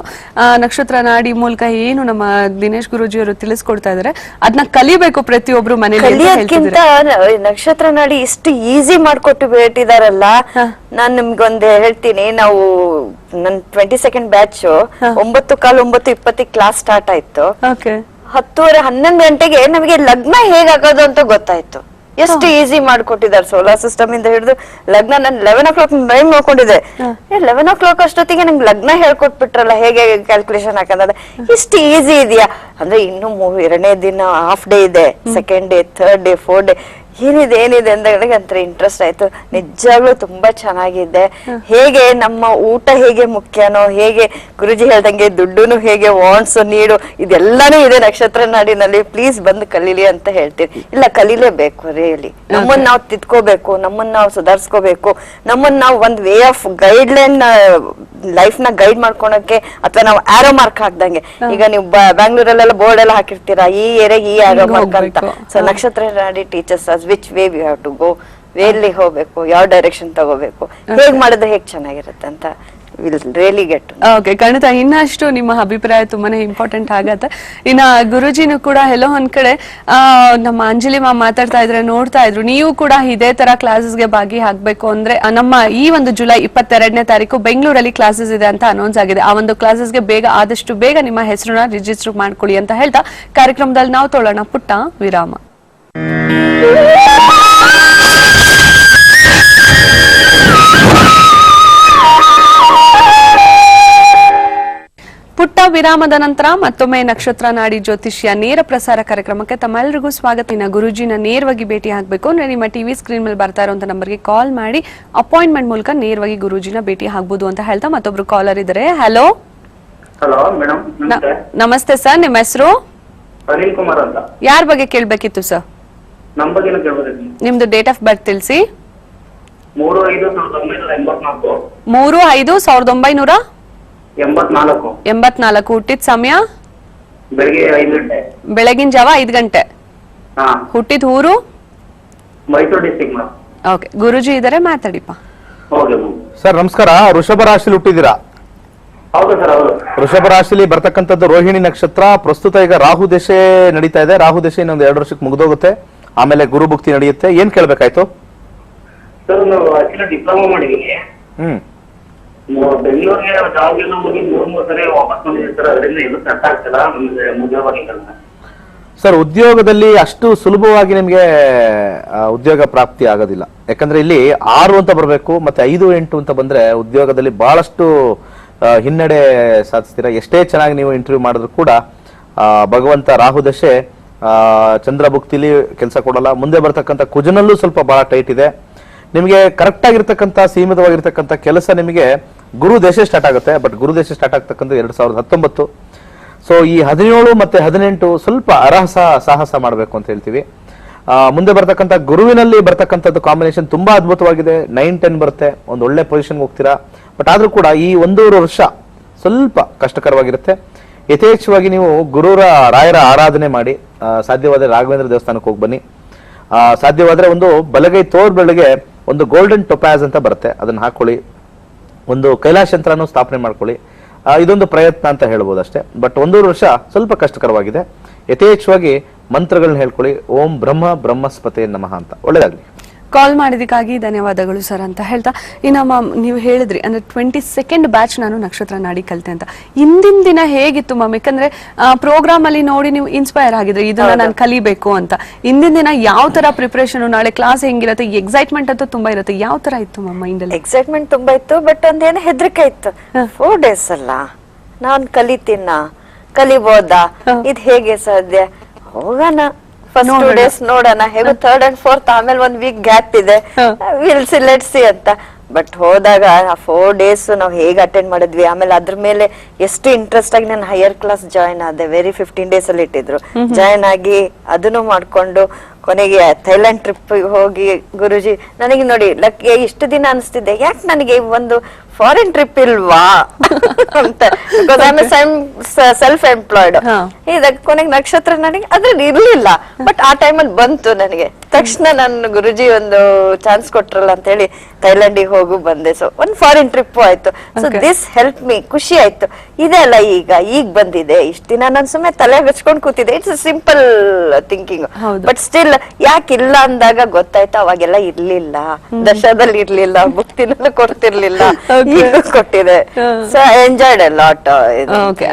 ನಕ್ಷತ್ರ ನಾಡಿ ಮೂಲಕ ಏನು ನಮ್ಮ ದಿನೇಶ್ ಗುರೂಜಿ ಅವರು ತಿಳಿಸ್ಕೊಡ್ತಾ ಇದಾರೆ, ಅದನ್ನ ಕಲಿಬೇಕು ಪ್ರತಿಯೊಬ್ರು ಮನೇಲಿ. ಕಲಿಯೋದ್ಕಿಂತ ನಕ್ಷತ್ರ ನಾಡಿ ಇಷ್ಟು ಈಸಿ ಮಾಡ್ಕೊಟ್ಟು ಬಿಟ್ಟಿದಾರಲ್ಲ. ನಾನ್ ನಿಮ್ಗೊಂದು ಹೇಳ್ತೀನಿ, ನಾವು ನನ್ 22nd ಬ್ಯಾಚ್ 9:15 ಕ್ಲಾಸ್ ಸ್ಟಾರ್ಟ್ ಆಯ್ತು. 10:30 11 ಗಂಟೆಗೆ ನಮಗೆ ಲಗ್ನ ಹೇಗಾಗೋದು ಅಂತ ಗೊತ್ತಾಯ್ತು. ಎಷ್ಟು ಈಸಿ ಮಾಡ್ಕೊಟ್ಟಿದ್ದಾರೆ. ಸೋಲಾರ್ ಸಿಸ್ಟಮ್ ಇಂದ ಹಿಡಿದು ಲಗ್ನ. ನಾನು 11 o'clock ಟೈಮ್ ನೋಡ್ಕೊಂಡಿದ್ದೆ, 11 o'clock ಅಷ್ಟೊತ್ತಿಗೆ ನಂಗೆ ಲಗ್ನ ಹೇಳ್ಕೊಟ್ಬಿಟ್ರಲ್ಲ, ಹೇಗೆ ಕ್ಯಾಲ್ಕುಲೇಷನ್ ಹಾಕಂದ್ರೆ ಇಷ್ಟು ಈಸಿ ಇದೆಯಾ ಅಂದ್ರೆ. ಇನ್ನು 2ನೇ ದಿನ ಹಾಫ್ ಡೇ ಇದೆ, 2nd day, 3rd day, 4th day, ಏನಿದೆ ಅಂತ ಒಂಥರ ಇಂಟ್ರೆಸ್ಟ್ ಆಯ್ತು. ನಿಜವಾಗ್ಲೂ ತುಂಬಾ ಚೆನ್ನಾಗಿದೆ. ಹೇಗೆ ನಮ್ಮ ಊಟ ಹೇಗೆ ಮುಖ್ಯನೋ, ಹೇಗೆ ಗುರುಜಿ ಹೇಳ್ದಂಗೆ ದುಡ್ಡುನು ಹೇಗೆ ವಾಂಟ್ಸ್ ನೀಡು, ಇದೆಲ್ಲಾನು ಇದೆ ನಕ್ಷತ್ರ ನಾಡಿನಲ್ಲಿ. ಪ್ಲೀಸ್ ಬಂದು ಕಲೀಲಿ ಅಂತ ಹೇಳ್ತೀನಿ. ಇಲ್ಲ, ಕಲೀಲೇಬೇಕು ರಿಯಲಿ. ನಮ್ಮನ್ನ ನಾವು ತಿದ್ಕೋಬೇಕು, ನಮ್ಮನ್ನ ನಾವು ಸುಧಾರಿಸ್ಕೋಬೇಕು, ನಮ್ಮನ್ನ ನಾವು ಒಂದ್ ವೇ ಆಫ್ ಗೈಡ್ಲೈನ್ ಲೈಫ್ ನ ಗೈಡ್ ಮಾಡ್ಕೊಳಕ್ಕೆ, ಅಥವಾ ನಾವು ಆರೋ ಮಾರ್ಕ್ ಹಾಕ್ದಂಗೆ. ಈಗ ನೀವು ಬ್ಯಾಂಗ್ಳೂರಲ್ಲೆಲ್ಲ ಬೋರ್ಡ್ ಎಲ್ಲ ಹಾಕಿರ್ತೀರಾ, ಈ ಏರಿಯಾಗೆ ಈ ಆರೋ ಮಾರ್ಕ್ ಅಂತ. So Nakshatra Nadi teachers which way we have to go, ವೇಲಿ ಹೋಗ್ಬೇಕು, ಯಾವ ಡೈರೆಕ್ಷನ್ ತಗೋಬೇಕು, ಹೇಗ್ ಮಾಡಿದ್ರೆ ಹೇಗ್ ಚೆನ್ನಾಗಿರುತ್ತೆ ಅಂತ ವಿಲ್ ರಿಯಲಿ ಗೆಟ್. ಓಕೆ, ಖಂಡಿತ ಇನ್ನಷ್ಟು ನಿಮ್ಮ ಅಭಿಪ್ರಾಯ ತುಂಬಾನೇ ಇಂಪಾರ್ಟೆಂಟ್ ಆಗತ್ತೆ. ಇನ್ನ ಗುರುಜಿನೂ ಕೂಡ ಎಲ್ಲೋ ಒಂದ್ ಕಡೆ ನಮ್ಮ ಅಂಜಲಿ ಮ್ಯಾಮ್ ಮಾತಾಡ್ತಾ ಇದ್ರೆ ನೋಡ್ತಾ ಇದ್ರು, ನೀವು ಕೂಡ ಇದೇ ತರ ಕ್ಲಾಸಸ್ಗೆ ಭಾಗಿ ಆಗ್ಬೇಕು ಅಂದ್ರೆ ನಮ್ಮ ಈ ಒಂದು ಜುಲೈ 22ನೇ ತಾರೀಕು ಬೆಂಗಳೂರಲ್ಲಿ ಕ್ಲಾಸಸ್ ಇದೆ ಅಂತ ಅನೌನ್ಸ್ ಆಗಿದೆ. ಆ ಒಂದು ಕ್ಲಾಸಸ್ಗೆ ಆದಷ್ಟು ಬೇಗ ನಿಮ್ಮ ಹೆಸರನ್ನ ರಿಜಿಸ್ಟರ್ ಮಾಡ್ಕೊಳ್ಳಿ ಅಂತ ಹೇಳ್ತಾ ಕಾರ್ಯಕ್ರಮದಲ್ಲಿ ನಾವು ತೊಗೊಳ್ಳೋಣ ಪುಟ್ಟ ವಿರಾಮ. ಪುಟ್ಟ ವಿರಾಮದ ನಂತರ ಮತ್ತೊಮ್ಮೆ ನಕ್ಷತ್ರ ನಾಡಿ ಜ್ಯೋತಿಷ್ಯ ನೇರ ಪ್ರಸಾರ ಕಾರ್ಯಕ್ರಮಕ್ಕೆ ತಮ್ಮೆಲ್ಲರಿಗೂ ಸ್ವಾಗತ. ಇನ್ನು ಗುರುಜಿನ ನೇರವಾಗಿ ಭೇಟಿ ಆಗಬೇಕು ಅಂದ್ರೆ ನಿಮ್ಮ ಟಿವಿ ಸ್ಕ್ರೀನ್ ಮೇಲೆ ಬರ್ತಾ ಇರುವಂತ ನಂಬರ್ಗೆ ಕಾಲ್ ಮಾಡಿ ಅಪಾಯಿಂಟ್ಮೆಂಟ್ ಮೂಲಕ ನೇರವಾಗಿ ಗುರುಜಿನ ಭೇಟಿ ಆಗ್ಬೋದು ಅಂತ ಹೇಳ್ತಾ ಮತ್ತೊಬ್ರು ಕಾಲರ್ ಇದ್ದಾರೆ. ಹಲೋ ಹಲೋ ಮೇಡಮ್, ನಮಸ್ತೆ ಸರ್, ನಿಮ್ಮ ಹೆಸರು? ಅನಿಲ್ ಕುಮಾರ್ ಅಂತ. ಯಾರ ಬಗ್ಗೆ ಕೇಳ್ಬೇಕಿತ್ತು ಸರ್? ನಮ್ಮ ಬಗ್ಗೆ ಕೇಳ್ಬೋದಿತ್ತು. ನಿಮ್ದು ಡೇಟ್ ಆಫ್ ಬರ್ತ್ ತಿಳಿಸಿ. 3/5/1984. 3/5/1984. ಹುಟ್ಟಿದ ಸಮಯ? ಬೆಳಿಗ್ಗೆ 5 ಗಂಟೆ. ಬೆಳಗಿನ ಜಾವ 5 ಗಂಟೆ. ಹುಟ್ಟಿದ ಊರು? Mysuru district madam. ಓಕೆ, ಗುರುಜಿ ಇದಾರೆ, ಮಾತಾಡಿಪ್ಪ. ಹೌದು ಸರ್ ನಮಸ್ಕಾರ. ವೃಷಭ ರಾಶಿಲಿ ಹುಟ್ಟಿದ್ದೀರಾ? ಹೌದು ಸರ್, ಹೌದು. ವೃಷಭ ರಾಶಿಲಿ ಬರ್ತಕ್ಕಂಥದ್ದು ರೋಹಿಣಿ ನಕ್ಷತ್ರ. ಪ್ರಸ್ತುತ ಈಗ ರಾಹು ದಶೆ ನಡೀತಾ ಇದೆ. ರಾಹು ದಶೆ ಇನ್ನೊಂದು 2 ವರ್ಷಕ್ಕೆ ಮುಗಿದೋಗುತ್ತೆ. ಆಮೇಲೆ ಗುರು ಭುಕ್ತಿ ನಡೆಯುತ್ತೆ. ಏನ್ ಕೇಳ್ಬೇಕಾಯ್ತು ಸರ್? ನಾವು ಆಕ್ಚುಲಿ ಡಿಪ್ಲೊಮಾ ಮಾಡಿದೀನಿ. ಬೆಂಗಳೂರಿಗೆ ಜಾಬ್ ಎಲ್ಲ ಹೋಗಿ 3 ಸರಿ ವಾಪಸ್ ಬಂದಿದ್ದೀನಿ ಸರ್. ಅದರಿಂದ ಎಲ್ಲೂ ಸೆಟ್ ಆಗ್ತಿಲ್ಲ ನಮ್ಗೆ ಉದ್ಯೋಗ. ಸರ್, ಉದ್ಯೋಗದಲ್ಲಿ ಅಷ್ಟು ಸುಲಭವಾಗಿ ನಿಮಗೆ ಉದ್ಯೋಗ ಪ್ರಾಪ್ತಿ ಆಗೋದಿಲ್ಲ. ಯಾಕಂದ್ರೆ ಇಲ್ಲಿ 6 ಅಂತ ಬರಬೇಕು, ಮತ್ತೆ 5, 8 ಅಂತ ಬಂದ್ರೆ ಉದ್ಯೋಗದಲ್ಲಿ ಬಹಳಷ್ಟು ಹಿನ್ನಡೆ ಸಾಧಿಸ್ತೀರಾ. ಎಷ್ಟೇ ಚೆನ್ನಾಗಿ ನೀವು ಇಂಟರ್ವ್ಯೂ ಮಾಡಿದ್ರು ಕೂಡ ಭಗವಂತ ರಾಹು ದಶೆ ಚಂದ್ರ ಭುಕ್ತಿಲಿ ಕೆಲಸ ಕೊಡಲ್ಲ. ಮುಂದೆ ಬರ್ತಕ್ಕಂಥ ಕುಜನಲ್ಲೂ ಸ್ವಲ್ಪ ಬಹಳ ಟೈಟ್ ಇದೆ. ನಿಮಗೆ ಕರೆಕ್ಟ್ ಆಗಿರ್ತಕ್ಕಂಥ ಸೀಮಿತವಾಗಿರ್ತಕ್ಕಂಥ ಕೆಲಸ ನಿಮಗೆ ಗುರು ದೇಶ ಸ್ಟಾರ್ಟ್ ಆಗುತ್ತೆ. ಬಟ್ ಗುರು ದೇಶ ಸ್ಟಾರ್ಟ್ ಆಗ್ತಕ್ಕಂಥ 2019. ಸೊ ಈ 17 ಮತ್ತೆ 18 ಸ್ವಲ್ಪ ಸಾಹಸ ಮಾಡಬೇಕು ಅಂತ ಹೇಳ್ತೀವಿ. ಮುಂದೆ ಬರ್ತಕ್ಕಂಥ ಗುರುವಿನಲ್ಲಿ ಬರ್ತಕ್ಕಂಥದ್ದು ಕಾಂಬಿನೇಷನ್ ತುಂಬಾ ಅದ್ಭುತವಾಗಿದೆ. 9, 10 ಬರುತ್ತೆ, ಒಂದು ಒಳ್ಳೆ ಪೊಸಿಷನ್ಗೆ ಹೋಗ್ತೀರಾ. ಬಟ್ ಆದ್ರೂ ಕೂಡ ಈ 1.5 ವರ್ಷ ಸ್ವಲ್ಪ ಕಷ್ಟಕರವಾಗಿರುತ್ತೆ. ಯಥೇಚ್ಛವಾಗಿ ನೀವು ರಾಯರ ಆರಾಧನೆ ಮಾಡಿ, ಸಾಧ್ಯವಾದರೆ ರಾಘವೇಂದ್ರ ದೇವಸ್ಥಾನಕ್ಕೆ ಹೋಗಿ ಬನ್ನಿ. ಸಾಧ್ಯವಾದ್ರೆ ಒಂದು ಬಲಗೈ ತೋರ್ಬೆಳಗ್ಗೆ ಒಂದು ಗೋಲ್ಡನ್ ಟೊಪ್ಯಾಸ್ ಅಂತ ಬರುತ್ತೆ, ಅದನ್ನ ಹಾಕೊಳ್ಳಿ. ಒಂದು ಕೈಲಾಶ ಯಂತ್ರನೂ ಸ್ಥಾಪನೆ ಮಾಡ್ಕೊಳ್ಳಿ. ಇದೊಂದು ಪ್ರಯತ್ನ ಅಂತ ಹೇಳ್ಬೋದು ಅಷ್ಟೇ. ಬಟ್ 1.5 ವರ್ಷ ಸ್ವಲ್ಪ ಕಷ್ಟಕರವಾಗಿದೆ. ಯಥೇಚ್ಛವಾಗಿ ಮಂತ್ರಗಳನ್ನ ಹೇಳ್ಕೊಳ್ಳಿ. ಓಂ ಬ್ರಹ್ಮಸ್ಪತೆ ನಮಃ ಅಂತ. ಒಳ್ಳೇದಾಗ್ಲಿ. ಕಾಲ್ ಮಾಡಿದಕ್ಕಾಗಿ ಧನ್ಯವಾದಗಳು ಸರ್ ಅಂತ ಹೇಳ್ತಾ, ಇನ್ನು ಮ್ಯಾಮ್ ನೀವು ಹೇಳಿದ್ರಿ ಅಂದ್ರೆ 22nd ಬ್ಯಾಚ್ ನಾನು ನಕ್ಷತ್ರ ನಾಡಿ ಕಲಿತೆ ಅಂತ. ಹಿಂದಿನ ದಿನ ಹೇಗಿತ್ತು ಮ್ಯಾಮ್? ಯಾಕಂದ್ರೆ ಪ್ರೋಗ್ರಾಮ್ ಅಲ್ಲಿ ನೋಡಿ ನೀವು ಇನ್ಸ್ಪೈರ್ ಆಗಿದ್ರಿ ಇದನ್ನ ನಾನು ಕಲಿಬೇಕು ಅಂತ. ಹಿಂದಿನ ದಿನ ಯಾವ ತರ ಪ್ರಿಪರೇಷನ್, ನಾಳೆ ಕ್ಲಾಸ್ ಹೆಂಗಿರುತ್ತೆ, ಎಕ್ಸೈಟ್ಮೆಂಟ್ ಅಂತೂ ತುಂಬಾ ಇರುತ್ತೆ. ಯಾವ ತರ ಇತ್ತು ಮ್ಯಾಮ್ ಮೈಂಡ್ ಅಲ್ಲಿ? ಎಕ್ಸೈಟ್ಮೆಂಟ್ ತುಂಬಾ ಇತ್ತು, ಬಟ್ ಒಂದೇನೋ ಹೆದರಿಕೆ ಇತ್ತು. 4 days ಅಲ್ಲ, ನಾನ್ ಕಲಿಬೋದಾ, ಇದ್ ಹೇಗೆ ಸಾಧ್ಯ? ಹೋಗೋಣ, ಫಸ್ಟ್ 2 days ನೋಡೋಣ, ಹೇಗೋ 3rd and 4th ಆಮೇಲೆ 1 week ಗ್ಯಾಪ್ ಇದೆ, ವಿಲ್ ಸಿ ಲೆಟ್ಸ್ ಸಿ ಅಂತ. ಬಟ್ ಹೋದಾಗ ಆ 4 days ನಾವು ಹೇಗೆ ಅಟೆಂಡ್ ಮಾಡಿದ್ವಿ, ಆಮೇಲೆ ಅದ್ರ ಮೇಲೆ ಎಷ್ಟು ಇಂಟ್ರೆಸ್ಟ್ ಆಗಿ ನಾನು ಹೈಯರ್ ಕ್ಲಾಸ್ ಜಾಯಿನ್ ಆದೆ. 15 days ಅಲ್ಲಿ ಇಟ್ಟಿದ್ರು. ಜಾಯಿನ್ ಆಗಿ ಅದನ್ನು ಮಾಡ್ಕೊಂಡು ಕೊನೆಗೆ ಥೈಲ್ಯಾಂಡ್ ಟ್ರಿಪ್ ಹೋಗಿ ಗುರುಜಿ ನನಗೆ ನೋಡಿ ಇಷ್ಟು ದಿನ ಅನಿಸ್ತಿದ್ದೆ, ಯಾಕೆ ನನಗೆ ಒಂದು ಫಾರಿನ್ ಟ್ರಿಪ್ ಇಲ್ವಾ ಅಂತ. Self employed. ಇದಕ್ಕೆ ಕೊನೆಗೆ ನಕ್ಷತ್ರ ನನಗೆ ಅದ್ರಲ್ಲಿ ಇರ್ಲಿಲ್ಲ, ಬಟ್ ಆ ಟೈಮಲ್ಲಿ ಬಂತು ನನಗೆ. ತಕ್ಷಣ ನನ್ನ ಗುರುಜಿ ಒಂದು ಚಾನ್ಸ್ ಕೊಟ್ರಲ್ಲ ಅಂತ ಹೇಳಿ ಥೈಲ್ಯಾಂಡಿಗೆ ಹೋಗು ಬಂದೆ. ಸೊ ಒಂದು ಫಾರಿನ್ ಟ್ರಿಪ್ ಆಯ್ತು. So this help me. ಖುಷಿ ಆಯ್ತು. ಇದೆ ಅಲ್ಲ ಈಗ ಬಂದಿದೆ. ಇಷ್ಟ ದಿನ ನಾನು ಸುಮ್ಮನೆ ತಲೆ ಹಚ್ಕೊಂಡ್ ಕೂತಿದ್ದೆ. It's simple thinking. But still ಯಾಕಿಲ್ಲ ಅಂದಾಗ ಗೊತ್ತಾಯ್ತು, ಅವಾಗೆಲ್ಲ ಇರ್ಲಿಲ್ಲ, ದಶದಲ್ಲಿ ಇರ್ಲಿಲ್ಲ, ಭುಕ್ತಿನಲ್ಲೂ ಕೊಡ್ತಿರ್ಲಿಲ್ಲ, ಈಗ ಕೊಟ್ಟಿದೆ. So I enjoyed a lot.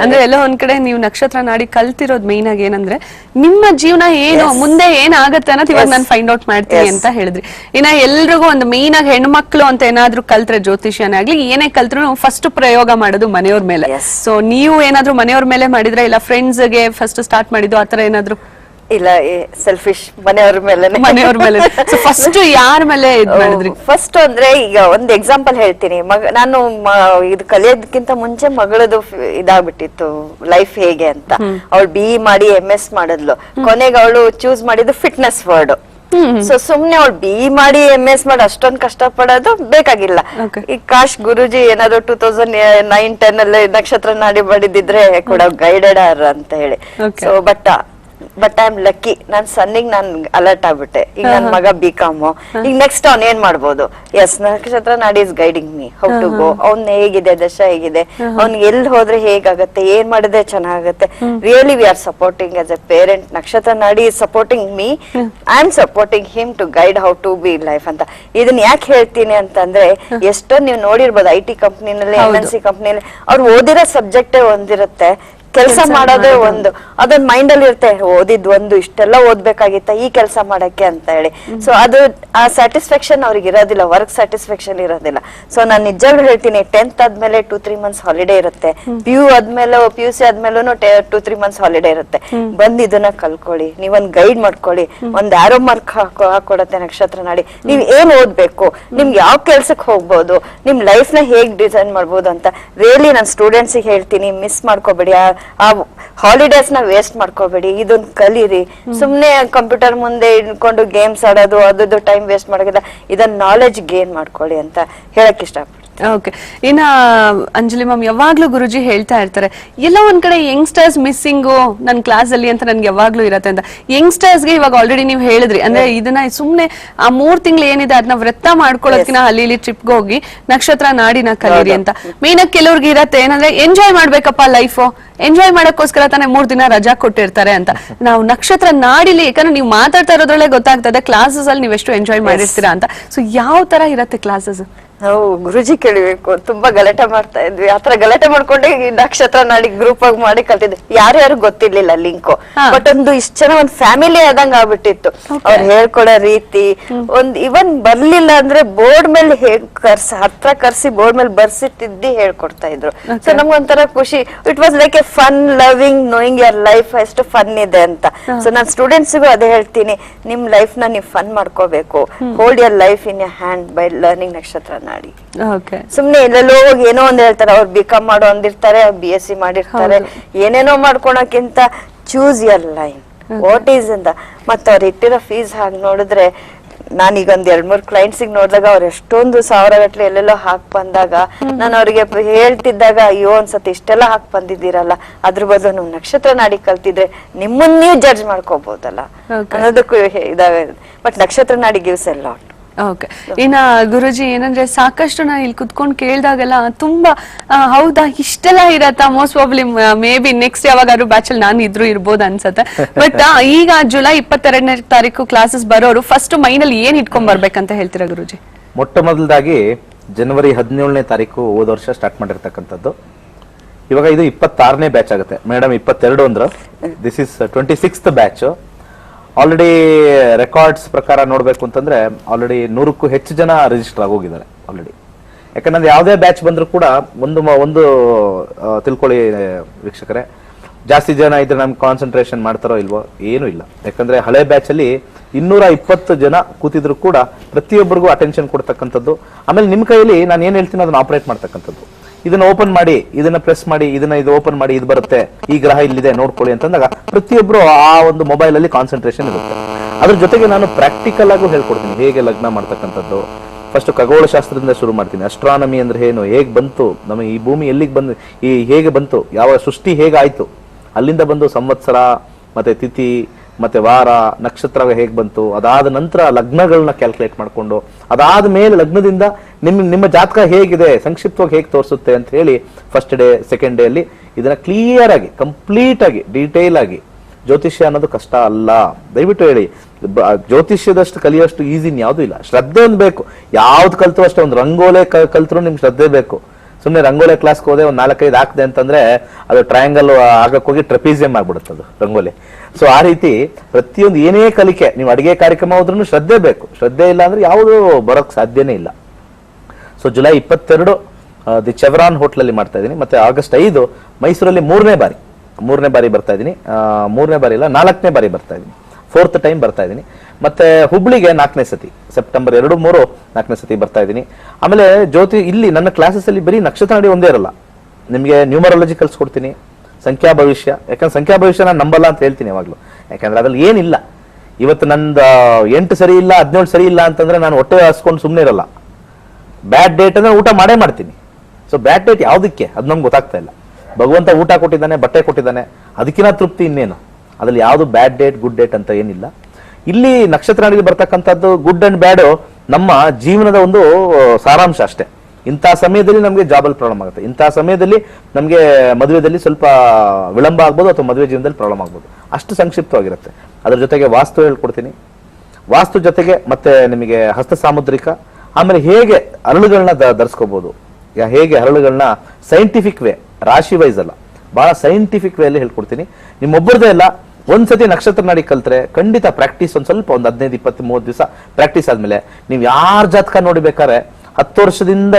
ಅಂದ್ರೆ ಎಲ್ಲ ಒಂದ್ ಕಡೆ ನೀವು ನಕ್ಷತ್ರ ನಾಡಿ ಕಲ್ತಿರೋದ್ ಮೇನ್ ಆಗಿ ಏನಂದ್ರೆ ನಿಮ್ಮ ಜೀವನ ಏನು, ಮುಂದೆ ಏನಾಗತ್ತೆ ಅನ್ನೋದು ಇವಾಗ ನಾನು ಫೈಂಡ್ ಔಟ್ ಮಾಡ್ತೀನಿ ಅಂತ ಹೇಳಿದ್ರಿ. ಇನ್ನ ಎಲ್ರಿಗೂ ಒಂದು ಮೇನ್ ಆಗಿ ಹೆಣ್ಮಕ್ಳು ಅಂತ ಏನಾದ್ರು ಕಲ್ತ್ರೆ, ಜ್ಯೋತಿಷ್ಯನೇ ಆಗ್ಲಿ ಏನೇ ಕಲ್ತ್ರು ಫಸ್ಟ್ ಪ್ರಯೋಗ ಮಾಡೋದು ಮನೆಯವ್ರ ಮೇಲೆ. ಸೊ ನೀವು ಏನಾದ್ರು ಮನೆಯವ್ರ ಮೇಲೆ ಮಾಡಿದ್ರೆ, ಇಲ್ಲ ಫ್ರೆಂಡ್ಸ್ ಗೆ ಫಸ್ಟ್ ಸ್ಟಾರ್ಟ್ ಮಾಡಿದ್ದು ಆತರ ಏನಾದ್ರು? ಇಲ್ಲ, ಸೆಲ್ಫಿಶ್ ಮನೆಯವ್ರ ಮೇಲೆ. ಫಸ್ಟ್ ಯಾರ ಮೇಲೆ ಇದ್ ಮಾಡಿದ್ರಿ? ಫಸ್ಟ್ ಅಂದ್ರೆ ಈಗ ಒಂದ್ ಎಕ್ಸಾಂಪಲ್ ಹೇಳ್ತೀನಿ. ನಾನು ಇದು ಕಲಿಯೋದಕ್ಕಿಂತ ಮುಂಚೆ ಮಗಳದು ಇದಾಗ್ಬಿಟ್ಟಿತ್ತು ಲೈಫ್ ಹೇಗೆ ಅಂತ. ಅವಳು BE ಮಾಡಿ MS ಮಾಡಿದ್ಲು. ಕೊನೆಗೆ ಅವಳು ಚೂಸ್ ಮಾಡಿದ್ದು ಫಿಟ್ನೆಸ್ ವರ್ಡ್. ಸೊ ಸುಮ್ನೆ ಅವಳು BE ಮಾಡಿ MS ಮಾಡಿ ಅಷ್ಟೊಂದ್ ಕಷ್ಟ ಪಡೋದು ಬೇಕಾಗಿಲ್ಲ. ಈ ಕಾಶ್ ಗುರುಜಿ ಏನಾದ್ರು 2009-10 ಅಲ್ಲಿ ನಕ್ಷತ್ರ ನಾಡಿ ಮಾಡಿದಿದ್ರೆ ಕೂಡ ಗೈಡೆಡ್ ಅಂತ ಹೇಳಿ. So but but I am lucky ನನ್ ಸನ್ನಿಗ್ ನಾನ್ ಅಲರ್ಟ್ ಆಗ್ಬಿಟ್ಟೆ. ಈಗ ನನ್ ಮಗ B.Com, ಈಗ ನೆಕ್ಸ್ಟ್ ಅವ್ನ್ ಏನ್ ಮಾಡ್ಬೋದು, yes Nakshatra Nadi is guiding me how to go, ಅವ್ನ್ ಹೇಗಿದೆ, ದಶ ಹೇಗಿದೆ, ಅವ್ನ್ ಎಲ್ ಹೋದ್ರೆ ಹೇಗಾಗತ್ತೆ, ಏನ್ ಮಾಡಿದ್ರೆ ಚೆನ್ನಾಗತ್ತೆ. Really we are supporting as a parent. Nakshatra Nadi is supporting me, I am supporting him to guide how to be life ಅಂತ. ಇದನ್ನ ಯಾಕೆ ಹೇಳ್ತೀನಿ ಅಂತಂದ್ರೆ, ಎಷ್ಟೋ ನೀವು ನೋಡಿರ್ಬೋದು IT ಕಂಪ್ನಿನಲ್ಲಿ, MNC ಕಂಪ್ನಿಯಲ್ಲಿ ಅವ್ರು ಓದಿರೋ ಸಬ್ಜೆಕ್ಟೇ ಒಂದಿರುತ್ತೆ, ಕೆಲಸ ಮಾಡೋದೇ ಒಂದು. ಅದೊಂದ್ ಮೈಂಡ್ ಅಲ್ಲಿ ಇರುತ್ತೆ, ಓದಿದ್ ಒಂದು, ಇಷ್ಟೆಲ್ಲ ಓದ್ಬೇಕಾಗಿತ್ತ ಈ ಕೆಲಸ ಮಾಡಕ್ಕೆ ಅಂತ ಹೇಳಿ. ಸೊ ಅದು ಆ ಸ್ಯಾಟಿಸ್ಫ್ಯಾಕ್ಷನ್ ಅವ್ರಿಗೆ ಇರೋದಿಲ್ಲ, ವರ್ಕ್ ಸ್ಯಾಟಿಸ್ಫ್ಯಾಕ್ಷನ್ ಇರೋದಿಲ್ಲ. ಸೊ ನಾನ್ ನಿಜವಾಗ್ಲೂ ಹೇಳ್ತೀನಿ, 10th ಆದ್ಮೇಲೆ 2-3 months ಹಾಲಿಡೇ ಇರುತ್ತೆ, PUC ಆದ್ಮೇಲೂ 2-3 months ಹಾಲಿಡೇ ಇರುತ್ತೆ. ಬಂದ್ ಇದನ್ನ ಕಲ್ಕೊಳ್ಳಿ, ನೀವೊಂದ್ ಗೈಡ್ ಮಾಡ್ಕೊಳ್ಳಿ, ಒಂದ್ ಆರೋ ಮಾರ್ಕ್ ಹಾಕೊಡತ್ತೆ ನಕ್ಷತ್ರ ನಾಡಿ. ನೀವ್ ಏನ್ ಓದ್ಬೇಕು, ನಿಮ್ಗೆ ಯಾವ ಕೆಲ್ಸಕ್ಕೆ ಹೋಗ್ಬೋದು, ನಿಮ್ ಲೈಫ್ ನ ಹೇಗ್ ಡಿಸೈನ್ ಮಾಡ್ಬೋದು ಅಂತ ರಿಯಲಿ ನಾನ್ ಸ್ಟೂಡೆಂಟ್ಸ್ ಹೇಳ್ತೀನಿ, ಮಿಸ್ ಮಾಡ್ಕೋಬೇಡಿ. ಆ ಹಾಲಿಡೇಸ್ ನ ವೇಸ್ಟ್ ಮಾಡ್ಕೋಬೇಡಿ, ಇದೊಂದು ಕಲೀರಿ. ಸುಮ್ನೆ ಕಂಪ್ಯೂಟರ್ ಮುಂದೆ ಇಟ್ಕೊಂಡು ಗೇಮ್ಸ್ ಆಡೋದು, ಅದು ಟೈಮ್ ವೇಸ್ಟ್ ಮಾಡೋದಿಲ್ಲ, ಇದನ್ನ ನಾಲೆಜ್ ಗೇನ್ ಮಾಡ್ಕೊಳ್ಳಿ ಅಂತ ಹೇಳಕ್ ಇಷ್ಟಪಡ್ತೀನಿ. ಓಕೆ, ಇನ್ನ ಅಂಜಲಿ ಮ್ಯಾಮ್ ಯಾವಾಗ್ಲೂ ಗುರುಜಿ ಹೇಳ್ತಾ ಇರ್ತಾರೆ, ಎಲ್ಲ ಒಂದ್ ಕಡೆ ಯಂಗ್ಸ್ಟರ್ಸ್ ಮಿಸ್ಸಿಂಗು ನನ್ನ ಕ್ಲಾಸ್ ಅಲ್ಲಿ ಅಂತ ನನ್ಗೆ ಯಾವಾಗ್ಲೂ ಇರತ್ತೆ ಅಂತ. ಯಂಗ್ಸ್ಟರ್ಸ್ಗೆ ಇವಾಗ ಆಲ್ರೆಡಿ ನೀವು ಹೇಳಿದ್ರಿ, ಅಂದ್ರೆ ಇದನ್ನ ಸುಮ್ನೆ ಆ 3 ತಿಂಗಳು ಏನಿದೆ ಅದನ್ನ ವೃತ್ತ ಮಾಡ್ಕೊಳ್ಳೋದಕ್ಕಿಂತ ಅಲ್ಲಿ ಇಲ್ಲಿ ಟ್ರಿಪ್ಗೆ ಹೋಗಿ ನಕ್ಷತ್ರ ನಾಡಿನ ಕಲೀರಿ ಅಂತ. ಮೇನ್ ಆಗಿ ಕೆಲವ್ರಿಗೆ ಇರತ್ತೆ ಏನಂದ್ರೆ, ಎಂಜಾಯ್ ಮಾಡ್ಬೇಕಪ್ಪ ಲೈಫ್, ಎಂಜಾಯ್ ಮಾಡಕ್ಕೋಸ್ಕರ ತಾನೇ 3 ದಿನ ರಜಾ ಕೊಟ್ಟಿರ್ತಾರೆ ಅಂತ. ನಾವು ನಕ್ಷತ್ರ ನಾಡಿಲಿ, ಯಾಕಂದ್ರೆ ನೀವು ಮಾತಾಡ್ತಾ ಇರೋದ್ರಲ್ಲೇ ಗೊತ್ತಾಗ್ತದೆ ಕ್ಲಾಸಸ್ ಅಲ್ಲಿ ನೀವು ಎಷ್ಟು ಎಂಜಾಯ್ ಮಾಡಿರ್ತೀರಾ ಅಂತ. ಸೊ ಯಾವ ತರ ಇರತ್ತೆ ಕ್ಲಾಸಸ್? ನಾವು ಗುರುಜಿ ಕೇಳಬೇಕು, ತುಂಬಾ ಗಲಾಟೆ ಮಾಡ್ತಾ ಇದ್ವಿ. ಆತರ ಗಲಾಟೆ ಮಾಡ್ಕೊಂಡೆ ಈ ನಕ್ಷತ್ರ ನಾಡಿ ಗ್ರೂಪ್ ಆಗಿ ಮಾಡಿ ಕಲ್ತಿದ್ವಿ. ಯಾರ್ಯಾರು ಗೊತ್ತಿರ್ಲಿಲ್ಲ ಲಿಂಕು, ಬಟ್ ಒಂದು ಇಷ್ಟ ಜನ ಒಂದ್ ಫ್ಯಾಮಿಲಿ ಆದಂಗ ಆಗ್ಬಿಟ್ಟಿತ್ತು. ಅವ್ರು ಹೇಳ್ಕೊಡೋ ರೀತಿ, ಇವನ್ ಬರ್ಲಿಲ್ಲ ಅಂದ್ರೆ ಬೋರ್ಡ್ ಮೇಲೆ ಹತ್ರ ಕರ್ಸಿ ಬೋರ್ಡ್ ಮೇಲೆ ಬರ್ಸಿಟ್ಟಿದ್ದಿ ಹೇಳ್ಕೊಡ್ತಾ ಇದ್ರು. ಸೊ ನಮ್ಗೊಂಥರ ಖುಷಿ. It was like a fun loving knowing your life, ಎಷ್ಟು ಫನ್ ಇದೆ ಅಂತ. ಸೊ ನಾನ್ ಸ್ಟೂಡೆಂಟ್ಸ್ಗೂ ಅದೇ ಹೇಳ್ತೀನಿ, ನಿಮ್ ಲೈಫ್ ನ ನೀವು ಫನ್ ಮಾಡ್ಕೋಬೇಕು. Hold your life in your hand by learning Nakshatra Nadi. ಸುಮ್ನೆ ಎಲ್ಲೆಲ್ಲೋ ಹೋಗಿ ಏನೋ ಒಂದ್ ಹೇಳ್ತಾರೆ, ಅವ್ರು B.Com ಮಾಡೋ ಅಂದಿರ್ತಾರೆ, BSc ಮಾಡಿರ್ತಾರೆ, ಏನೇನೋ ಮಾಡ್ಕೊಳಕ್ಕಿಂತ choose your line, what is ಅಂತ. ಮತ್ತ ಅವ್ರು ಇಟ್ಟಿರೋ ಫೀಸ್ ಹಾಗೆ ನೋಡಿದ್ರೆ, ನಾನೀಗ ಒಂದ್ 2-3 ಕ್ಲೈಂಟ್ಸ್ ನೋಡಿದಾಗ ಅವ್ರು ಎಷ್ಟೊಂದು 1000 ಗಟ್ಲೆ ಎಲ್ಲೆಲ್ಲೋ ಹಾಕ್ ಬಂದಾಗ, ನಾನು ಅವ್ರಿಗೆ ಹೇಳ್ತಿದ್ದಾಗ, ಅಯ್ಯೋ ಒಂದ್ಸತಿ ಇಷ್ಟೆಲ್ಲ ಹಾಕ್ ಬಂದಿದ್ದೀರಲ್ಲ, ಅದ್ರ ಬದಲು ನೀವು ನಕ್ಷತ್ರ ನಾಡಿ ಕಲ್ತಿದ್ರೆ ನಿಮ್ಮನ್ನ ನೀವು ಜಡ್ಜ್ ಮಾಡ್ಕೋಬಹುದಲ್ಲ ಅನ್ನೋದಕ್ಕೂ ಇದಾವೆ. ಬಟ್ ನಕ್ಷತ್ರ ನಾಡಿ ಗಿವ್ಸ್ ಎ ಲಾಟ್. ಓಕೆ, ಇನ್ನ ಗುರುಜಿ ಏನಂದ್ರೆ, ಸಾಕಷ್ಟು ನಾನು ಇಲ್ಲಿ ಕುತ್ಕೊಂಡು ಕೇಳಿದಾಗೆಲ್ಲ ತುಂಬಾ ಹೌದಾ ಇಷ್ಟೆಲ್ಲ ಇರತ್ತಾ, most probably may be next ಯಾವಾಗಾದ್ರು ಬ್ಯಾಚ್ ಅಲ್ಲಿ ನಾನು ಇದ್ರು ಇರ್ಬೋದು ಅನ್ಸತ್ತೆ. ಬಟ್ ಈಗ ಜುಲೈ 22ನೇ ತಾರೀಕು ಕ್ಲಾಸಸ್ ಬರೋರು ಫಸ್ಟ್ ಮೈಂಡಲ್ಲಿ ಏನ್ ಇಟ್ಕೊಂಡ್ ಬರ್ಬೇಕಂತ ಹೇಳ್ತೀರಾ ಗುರುಜಿ? ಮೊಟ್ಟ ಮೊದಲದಾಗಿ ಜನವರಿ 17ನೇ ತಾರೀಕು ಹೋದ ವರ್ಷ ಸ್ಟಾರ್ಟ್ ಮಾಡಿರ್ತಕ್ಕಂಥದ್ದು. ಇವಾಗ ಇದು 26ನೇ ಬ್ಯಾಚ್ ಆಗುತ್ತೆ ಮೇಡಮ್. 22 ಅಂದ್ರೆ this is 26th batch. Already records ಪ್ರಕಾರ ನೋಡ್ಬೇಕು ಅಂತಂದ್ರೆ ಆಲ್ರೆಡಿ 100ಕ್ಕೂ ಹೆಚ್ಚು ಜನ ರಿಜಿಸ್ಟರ್ ಆಗೋಗಿದ್ದಾರೆ ಆಲ್ರೆಡಿ. ಯಾಕಂದ್ರೆ ಯಾವುದೇ ಬ್ಯಾಚ್ ಬಂದ್ರು ಕೂಡ ಒಂದು ತಿಳ್ಕೊಳ್ಳಿ ವೀಕ್ಷಕರೇ, ಜಾಸ್ತಿ ಜನ ಇದ್ರೆ ನಮ್ಗೆ ಕಾನ್ಸಂಟ್ರೇಷನ್ ಮಾಡ್ತಾರೋ ಇಲ್ವೋ, ಏನೂ ಇಲ್ಲ. ಯಾಕಂದ್ರೆ ಹಳೆ ಬ್ಯಾಚ್ ಅಲ್ಲಿ 220 ಜನ ಕೂತಿದ್ರು ಕೂಡ ಪ್ರತಿಯೊಬ್ಬರಿಗೂ ಅಟೆನ್ಷನ್ ಕೊಡ್ತಕ್ಕಂಥದ್ದು. ಆಮೇಲೆ ನಿಮ್ ಕೈಯಲ್ಲಿ ನಾನು ಏನ್ ಹೇಳ್ತೀನಿ ಅದನ್ನ ಆಪರೇಟ್ ಮಾಡ್ತಕ್ಕಂಥದ್ದು. ಇದನ್ನ ಓಪನ್ ಮಾಡಿ, ಇದನ್ನ ಪ್ರೆಸ್ ಮಾಡಿ, ಇದು ಓಪನ್ ಮಾಡಿ, ಇದು ಬರುತ್ತೆ, ಈ ಗ್ರಹ ಇಲ್ಲಿದೆ ನೋಡ್ಕೊಳ್ಳಿ ಅಂತಂದಾಗ ಪ್ರತಿಯೊಬ್ರು ಆ ಒಂದು ಮೊಬೈಲ್ ಅಲ್ಲಿ ಕಾನ್ಸಂಟ್ರೇಷನ್ ಇರುತ್ತೆ. ಅದ್ರ ಜೊತೆಗೆ ನಾನು ಪ್ರಾಕ್ಟಿಕಲ್ ಆಗು ಹೇಳ್ಕೊಡ್ತೀನಿ, ಹೇಗೆ ಲಗ್ನ ಮಾಡ್ತಕ್ಕಂಥದ್ದು. ಫಸ್ಟ್ ಖಗೋಳ ಶಾಸ್ತ್ರದಿಂದ ಶುರು ಮಾಡ್ತೀನಿ. ಅಸ್ಟ್ರಾನಮಿ ಅಂದ್ರೆ ಏನು, ಹೇಗ್ ಬಂತು, ನಮ್ಮ ಈ ಭೂಮಿ ಎಲ್ಲಿಗೆ ಬಂದು, ಹೇಗೆ ಬಂತು, ಯಾವ ಸೃಷ್ಟಿ ಹೇಗಾಯ್ತು, ಅಲ್ಲಿಂದ ಬಂದು ಸಂವತ್ಸರ ಮತ್ತೆ ತಿಥಿ ಮತ್ತೆ ವಾರ ನಕ್ಷತ್ರ ಹೇಗ್ ಬಂತು, ಅದಾದ ನಂತರ ಲಗ್ನಗಳನ್ನ ಕ್ಯಾಲ್ಕುಲೇಟ್ ಮಾಡ್ಕೊಂಡು, ಅದಾದ ಮೇಲೆ ಲಗ್ನದಿಂದ ನಿಮ್ಮ ಜಾತಕ ಹೇಗಿದೆ, ಸಂಕ್ಷಿಪ್ತವಾಗಿ ಹೇಗೆ ತೋರಿಸುತ್ತೆ ಅಂತ ಹೇಳಿ ಫಸ್ಟ್ ಡೇ ಸೆಕೆಂಡ್ ಡೇ ಅಲ್ಲಿ ಇದನ್ನ ಕ್ಲಿಯರ್ ಆಗಿ ಕಂಪ್ಲೀಟ್ ಆಗಿ ಡೀಟೇಲ್ ಆಗಿ. ಜ್ಯೋತಿಷ್ಯ ಅನ್ನೋದು ಕಷ್ಟ ಅಲ್ಲ, ದಯವಿಟ್ಟು ಹೇಳಿ. ಜ್ಯೋತಿಷ್ಯದಷ್ಟು ಕಲಿಯೋಷ್ಟು ಈಸಿ ಯಾವ್ದು ಇಲ್ಲ. ಶ್ರದ್ಧೆ ಒಂದು ಬೇಕು. ಯಾವ್ದು ಕಲ್ತು ಅಷ್ಟೇ, ಒಂದು ರಂಗೋಲೆ ಕಲ್ತ್ರು ನಿಮ್ಗೆ ಶ್ರದ್ಧೆ ಬೇಕು. ಸುಮ್ಮನೆ ರಂಗೋಲೆ ಕ್ಲಾಸ್ಗೆ ಹೋದೆ ಒಂದು 4-5 ಹಾಕಿದೆ ಅಂತಂದ್ರೆ ಅದು ಟ್ರಯಾಂಗಲ್ ಆಗಕ್ಕೆ ಹೋಗಿ ಟ್ರೆಪೀಸಿಯಂ ಆಗ್ಬಿಡುತ್ತೆ ಅದು ರಂಗೋಲಿ. ಸೊ ಆ ರೀತಿ ಪ್ರತಿಯೊಂದು ಏನೇ ಕಲಿಕೆ, ನೀವು ಅಡಿಗೆ ಕಾರ್ಯಕ್ರಮ ಹೋದ್ರೂ ಶ್ರದ್ಧೆ ಬೇಕು. ಶ್ರದ್ಧೆ ಇಲ್ಲ ಅಂದ್ರೆ ಯಾವುದು ಬರೋಕ್ ಸಾಧ್ಯನೇ ಇಲ್ಲ. ಸೊ ಜುಲೈ 22 ದಿ ಚೆವರಾನ್ ಹೋಟ್ಲಲ್ಲಿ ಮಾಡ್ತಾ ಇದ್ದೀನಿ. ಮತ್ತೆ ಆಗಸ್ಟ್ 5 ಮೈಸೂರಲ್ಲಿ 3ನೇ ಬಾರಿ ಬರ್ತಾ ಇದ್ದೀನಿ. 3ನೇ ಬಾರಿ ಇಲ್ಲ, 4ನೇ ಬಾರಿ ಬರ್ತಾ ಇದ್ದೀನಿ. 4th ಟೈಮ್ ಬರ್ತಾ ಇದ್ದೀನಿ. ಮತ್ತೆ ಹುಬ್ಳಿಗೆ 4ನೇ ಸತಿ, ಸೆಪ್ಟೆಂಬರ್ 2-3 4ನೇ ಸತಿ ಬರ್ತಾ ಇದ್ದೀನಿ. ಆಮೇಲೆ ಇಲ್ಲಿ ನನ್ನ ಕ್ಲಾಸಸ್ ಅಲ್ಲಿ ಬರೀ ನಕ್ಷತ್ರ ನಾಡಿ ಒಂದೇ ಇರಲ್ಲ, ನಿಮಗೆ ನ್ಯೂಮರಾಲಜಿ ಕಲ್ಸ್ಕೊಡ್ತೀನಿ, ಸಂಖ್ಯಾ ಭವಿಷ್ಯ. ಯಾಕಂದ್ರೆ ಸಂಖ್ಯಾ ಭವಿಷ್ಯ ನಾನು ನಂಬಲ್ಲ ಅಂತ ಹೇಳ್ತೀನಿ ಯಾವಾಗ್ಲೂ. ಯಾಕಂದ್ರೆ ಅದ್ರಲ್ಲಿ ಏನಿಲ್ಲ. ಇವತ್ತು ನಂದು 8 ಸರಿ ಇಲ್ಲ, 17 ಸರಿ ಇಲ್ಲ ಅಂತಂದ್ರೆ ನಾನು ಹೊಟ್ಟೆ ಹಸ್ಕೊಂಡು ಸುಮ್ಮನೆ ಇರಲ್ಲ. ಬ್ಯಾಡ್ ಡೇಟ್ ಅಂದ್ರೆ ಊಟ ಮಾಡೇ ಮಾಡ್ತೀನಿ. ಸೊ ಬ್ಯಾಡ್ ಡೇಟ್ ಯಾವ್ದಕ್ಕೆ ಅದು ನಮ್ಗೆ ಗೊತ್ತಾಗ್ತಾ ಇಲ್ಲ. ಭಗವಂತ ಊಟ ಕೊಟ್ಟಿದ್ದಾನೆ, ಬಟ್ಟೆ ಕೊಟ್ಟಿದ್ದಾನೆ, ಅದಕ್ಕಿಂತ ತೃಪ್ತಿ ಇನ್ನೇನು. ಅದ್ರಲ್ಲಿ ಯಾವುದು ಬ್ಯಾಡ್ ಡೇಟ್ ಗುಡ್ ಡೇಟ್ ಅಂತ ಏನಿಲ್ಲ. ಇಲ್ಲಿ ನಕ್ಷತ್ರ ನಾಡಿಗೆ ಬರ್ತಕ್ಕಂಥದ್ದು ಗುಡ್ ಅಂಡ್ ಬ್ಯಾಡ್ ನಮ್ಮ ಜೀವನದ ಒಂದು ಸಾರಾಂಶ ಅಷ್ಟೇ. ಇಂಥ ಸಮಯದಲ್ಲಿ ನಮಗೆ ಜಾಬಲ್ಲಿ ಪ್ರಾಬ್ಲಮ್ ಆಗುತ್ತೆ, ಇಂಥ ಸಮಯದಲ್ಲಿ ನಮಗೆ ಮದುವೆದಲ್ಲಿ ಸ್ವಲ್ಪ ವಿಳಂಬ ಆಗ್ಬೋದು ಅಥವಾ ಮದುವೆ ಜೀವನದಲ್ಲಿ ಪ್ರಾಬ್ಲಮ್ ಆಗ್ಬೋದು, ಅಷ್ಟು ಸಂಕ್ಷಿಪ್ತವಾಗಿರುತ್ತೆ. ಅದ್ರ ಜೊತೆಗೆ ವಾಸ್ತು ಹೇಳ್ಕೊಡ್ತೀನಿ, ವಾಸ್ತು ಜೊತೆಗೆ ಮತ್ತೆ ನಿಮಗೆ ಹಸ್ತ ಸಾಮುದ್ರಿಕ, ಆಮೇಲೆ ಹೇಗೆ ಹರಳುಗಳನ್ನ ಧರಿಸ್ಕೋಬಹುದು, ಹೇಗೆ ಹರಳುಗಳನ್ನ ಸೈಂಟಿಫಿಕ್ ವೇ, ರಾಶಿ ವೈಸ್ ಅಲ್ಲ, ಬಹಳ ಸೈಂಟಿಫಿಕ್ ವೇ ಅಲ್ಲಿ ಹೇಳ್ಕೊಡ್ತೀನಿ. ನಿಮ್ಮೊಬ್ಬರದೇ ಅಲ್ಲ, ಒಂದ್ಸತಿ ನಕ್ಷತ್ರ ನಾಡಿ ಕಲ್ತ್ರೆ ಖಂಡಿತ ಪ್ರಾಕ್ಟೀಸ್ ಒಂದು ಸ್ವಲ್ಪ ಒಂದು 15, 20, 30 ದಿವಸ ಪ್ರಾಕ್ಟೀಸ್ ಆದ್ಮೇಲೆ ನೀವು ಯಾರ ಜಾತಕ ನೋಡಿಬೇಕಾದ್ರೆ 10 ವರ್ಷದಿಂದ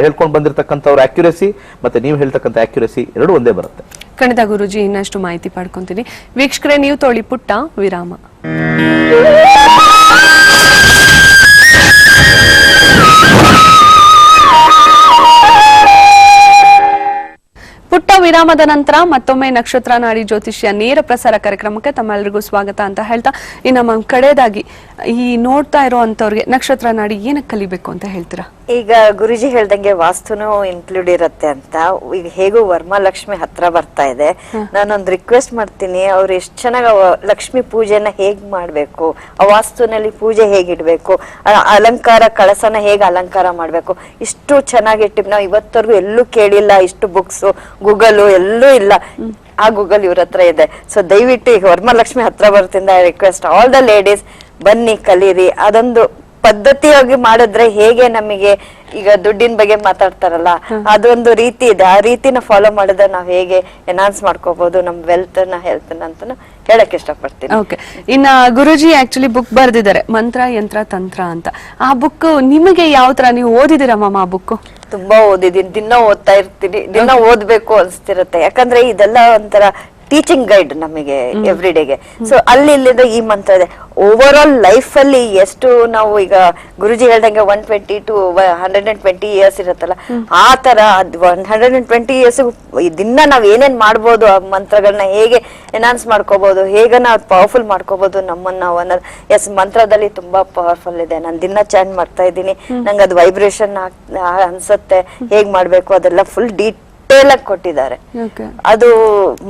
ಹೇಳ್ಕೊಂಡು ಬಂದಿರತಕ್ಕಂಥವ್ರ ಅಕ್ಯುರಸಿ ಮತ್ತೆ ನೀವು ಹೇಳ್ತಕ್ಕಂಥ ಅಕ್ಯುರಸಿ ಎರಡು ಒಂದೇ ಬರುತ್ತೆ. ಖಂಡಿತ ಗುರುಜಿ, ಇನ್ನಷ್ಟು ಮಾಹಿತಿ ಪಡ್ಕೊಂತೀನಿ. ವೀಕ್ಷಕರೇ, ನೀವು ತೋಳಿ ಪುಟ್ಟ ವಿರಾಮ. ಪುಟ್ಟ ವಿರಾಮದ ನಂತರ ಮತ್ತೊಮ್ಮೆ ನಕ್ಷತ್ರ ನಾಡಿ ಜ್ಯೋತಿಷ್ಯ ನೇರ ಪ್ರಸಾರ ಕಾರ್ಯಕ್ರಮಕ್ಕೆ ತಮ್ಮೆಲ್ಲರಿಗೂ ಸ್ವಾಗತ ಅಂತ ಹೇಳ್ತಾ, ನಮ್ಮ ಕಡೆಯದಾಗಿ ಈ ನೋಡ್ತಾ ಇರೋಂಥವ್ರಿಗೆ ನಕ್ಷತ್ರ ನಾಡಿ ಏನಕ್ಕೆ ಕಲಿಬೇಕು ಅಂತ ಹೇಳ್ತೀರಾ? ಈಗ ಗುರುಜಿ ಹೇಳ್ದಂಗೆ ವಾಸ್ತುನು ಇನ್ಕ್ಲೂಡ್ ಇರುತ್ತೆ ಅಂತ. ಈಗ ಹೇಗೂ ವರಮಹಾಲಕ್ಷ್ಮಿ ಹತ್ರ ಬರ್ತಾ ಇದೆ, ನಾನೊಂದು ರಿಕ್ವೆಸ್ಟ್ ಮಾಡ್ತೀನಿ, ಅವ್ರು ಎಷ್ಟು ಚೆನ್ನಾಗಿ ಲಕ್ಷ್ಮಿ ಪೂಜೆನ ಹೇಗ್ ಮಾಡ್ಬೇಕು, ಆ ವಾಸ್ತುನಲ್ಲಿ ಪೂಜೆ ಹೇಗಿಡ್ಬೇಕು, ಅಲಂಕಾರ ಕಳಸನ ಹೇಗೆ ಅಲಂಕಾರ ಮಾಡ್ಬೇಕು, ಇಷ್ಟು ಚೆನ್ನಾಗಿ ಟಿಪ್ ನಾವು ಇವತ್ತವರೆಗೂ ಎಲ್ಲೂ ಕೇಳಿಲ್ಲ. ಇಷ್ಟು ಬುಕ್ಸ್ ಗೂಗಲ್ ಎಲ್ಲೂ ಇಲ್ಲ, ಆ ಗೂಗಲ್ ಇವ್ರ ಹತ್ರ ಇದೆ. ಸೊ ದಯವಿಟ್ಟು ಈಗ ವರಮಹಾಲಕ್ಷ್ಮಿ ಹತ್ರ ಬರ್ತಿಂದ I request all the ladies, ಬನ್ನಿ ಕಲೀರಿ. ಅದೊಂದು ಪದ್ಧತಿಯಾಗಿ ಮಾಡಿದ್ರೆ ಹೇಗೆ ನಮಗೆ ಈಗ ದುಡ್ಡಿನ ಬಗ್ಗೆ ಮಾತಾಡ್ತಾರಲ್ಲ, ಅದೊಂದು ರೀತಿ ಇದೆ, ಆ ರೀತಿನ ಫಾಲೋ ಮಾಡಿದ್ರೆ ನಾವು ಹೇಗೆ ಎನ್ಹಾನ್ಸ್ ಮಾಡ್ಕೋಬಹುದು ನಮ್ಮ ವೆಲ್ತ್ ನ ಹೆಲ್ತ್ ಅಂತ ಹೇಳಕ್ ಇಷ್ಟಪಡ್ತೀನಿ. ಓಕೆ, ಇನ್ನ ಗುರುಜಿ ಆಕ್ಚುಲಿ ಬುಕ್ ಬರ್ದಿದ್ದಾರೆ, ಮಂತ್ರ ಯಂತ್ರ ತಂತ್ರ ಅಂತ. ಆ ಬುಕ್ ನಿಮಗೆ ಯಾವ ತರ, ನೀವು ಓದಿದಿರಮ್ಮ ಆ ಬುಕ್? ತುಂಬಾ ಓದಿದೀನಿ, ದಿನ ಓದ್ತಾ ಇರ್ತೀನಿ, ದಿನ ಓದ್ಬೇಕು ಅನ್ಸ್ತಿರುತ್ತೆ. ಯಾಕಂದ್ರೆ ಇದೆಲ್ಲ ಒಂಥರ ಟೀಚಿಂಗ್ ಗೈಡ್ ನಮಗೆ ಎವ್ರಿ ಡೇಗೆ. ಸೊ ಅಲ್ಲಿ ಇಲ್ಲಿಂದ ಈ ಮಂತ್ರ ಇದೆ. ಓವರ್ ಆಲ್ ಲೈಫ್ ಅಲ್ಲಿ ಎಷ್ಟು ನಾವು ಈಗ ಗುರುಜಿ ಹೇಳ್ದಂಗೆ 120 to 120 ಇಯರ್ಸ್ ಇರುತ್ತಲ್ಲ, ಆ ತರ 120 ಇಯರ್ಸ್ ದಿನ ನಾವ್ ಏನೇನ್ ಮಾಡ್ಬೋದು, ಆ ಮಂತ್ರಗಳನ್ನ ಹೇಗೆ ಎನ್ಹಾನ್ಸ್ ಮಾಡ್ಕೋಬಹುದು, ಹೇಗೆ ನಾವು ಪವರ್ಫುಲ್ ಮಾಡ್ಕೋಬಹುದು ನಮ್ಮನ್ನ ಅನ್ನೋದು. ಎಸ್, ಮಂತ್ರದಲ್ಲಿ ತುಂಬಾ ಪವರ್ಫುಲ್ ಇದೆ. ನಾನು ದಿನ ಚಾಂಟ್ ಮಾಡ್ತಾ ಇದ್ದೀನಿ, ನಂಗೆ ಅದು ವೈಬ್ರೇಷನ್ ಅನ್ಸುತ್ತೆ, ಹೇಗ್ ಮಾಡ್ಬೇಕು ಅದೆಲ್ಲ ಫುಲ್ ಡೀಟೇಲ್ ಆಗಿ ಕೊಟ್ಟಿದ್ದಾರೆ. ಅದು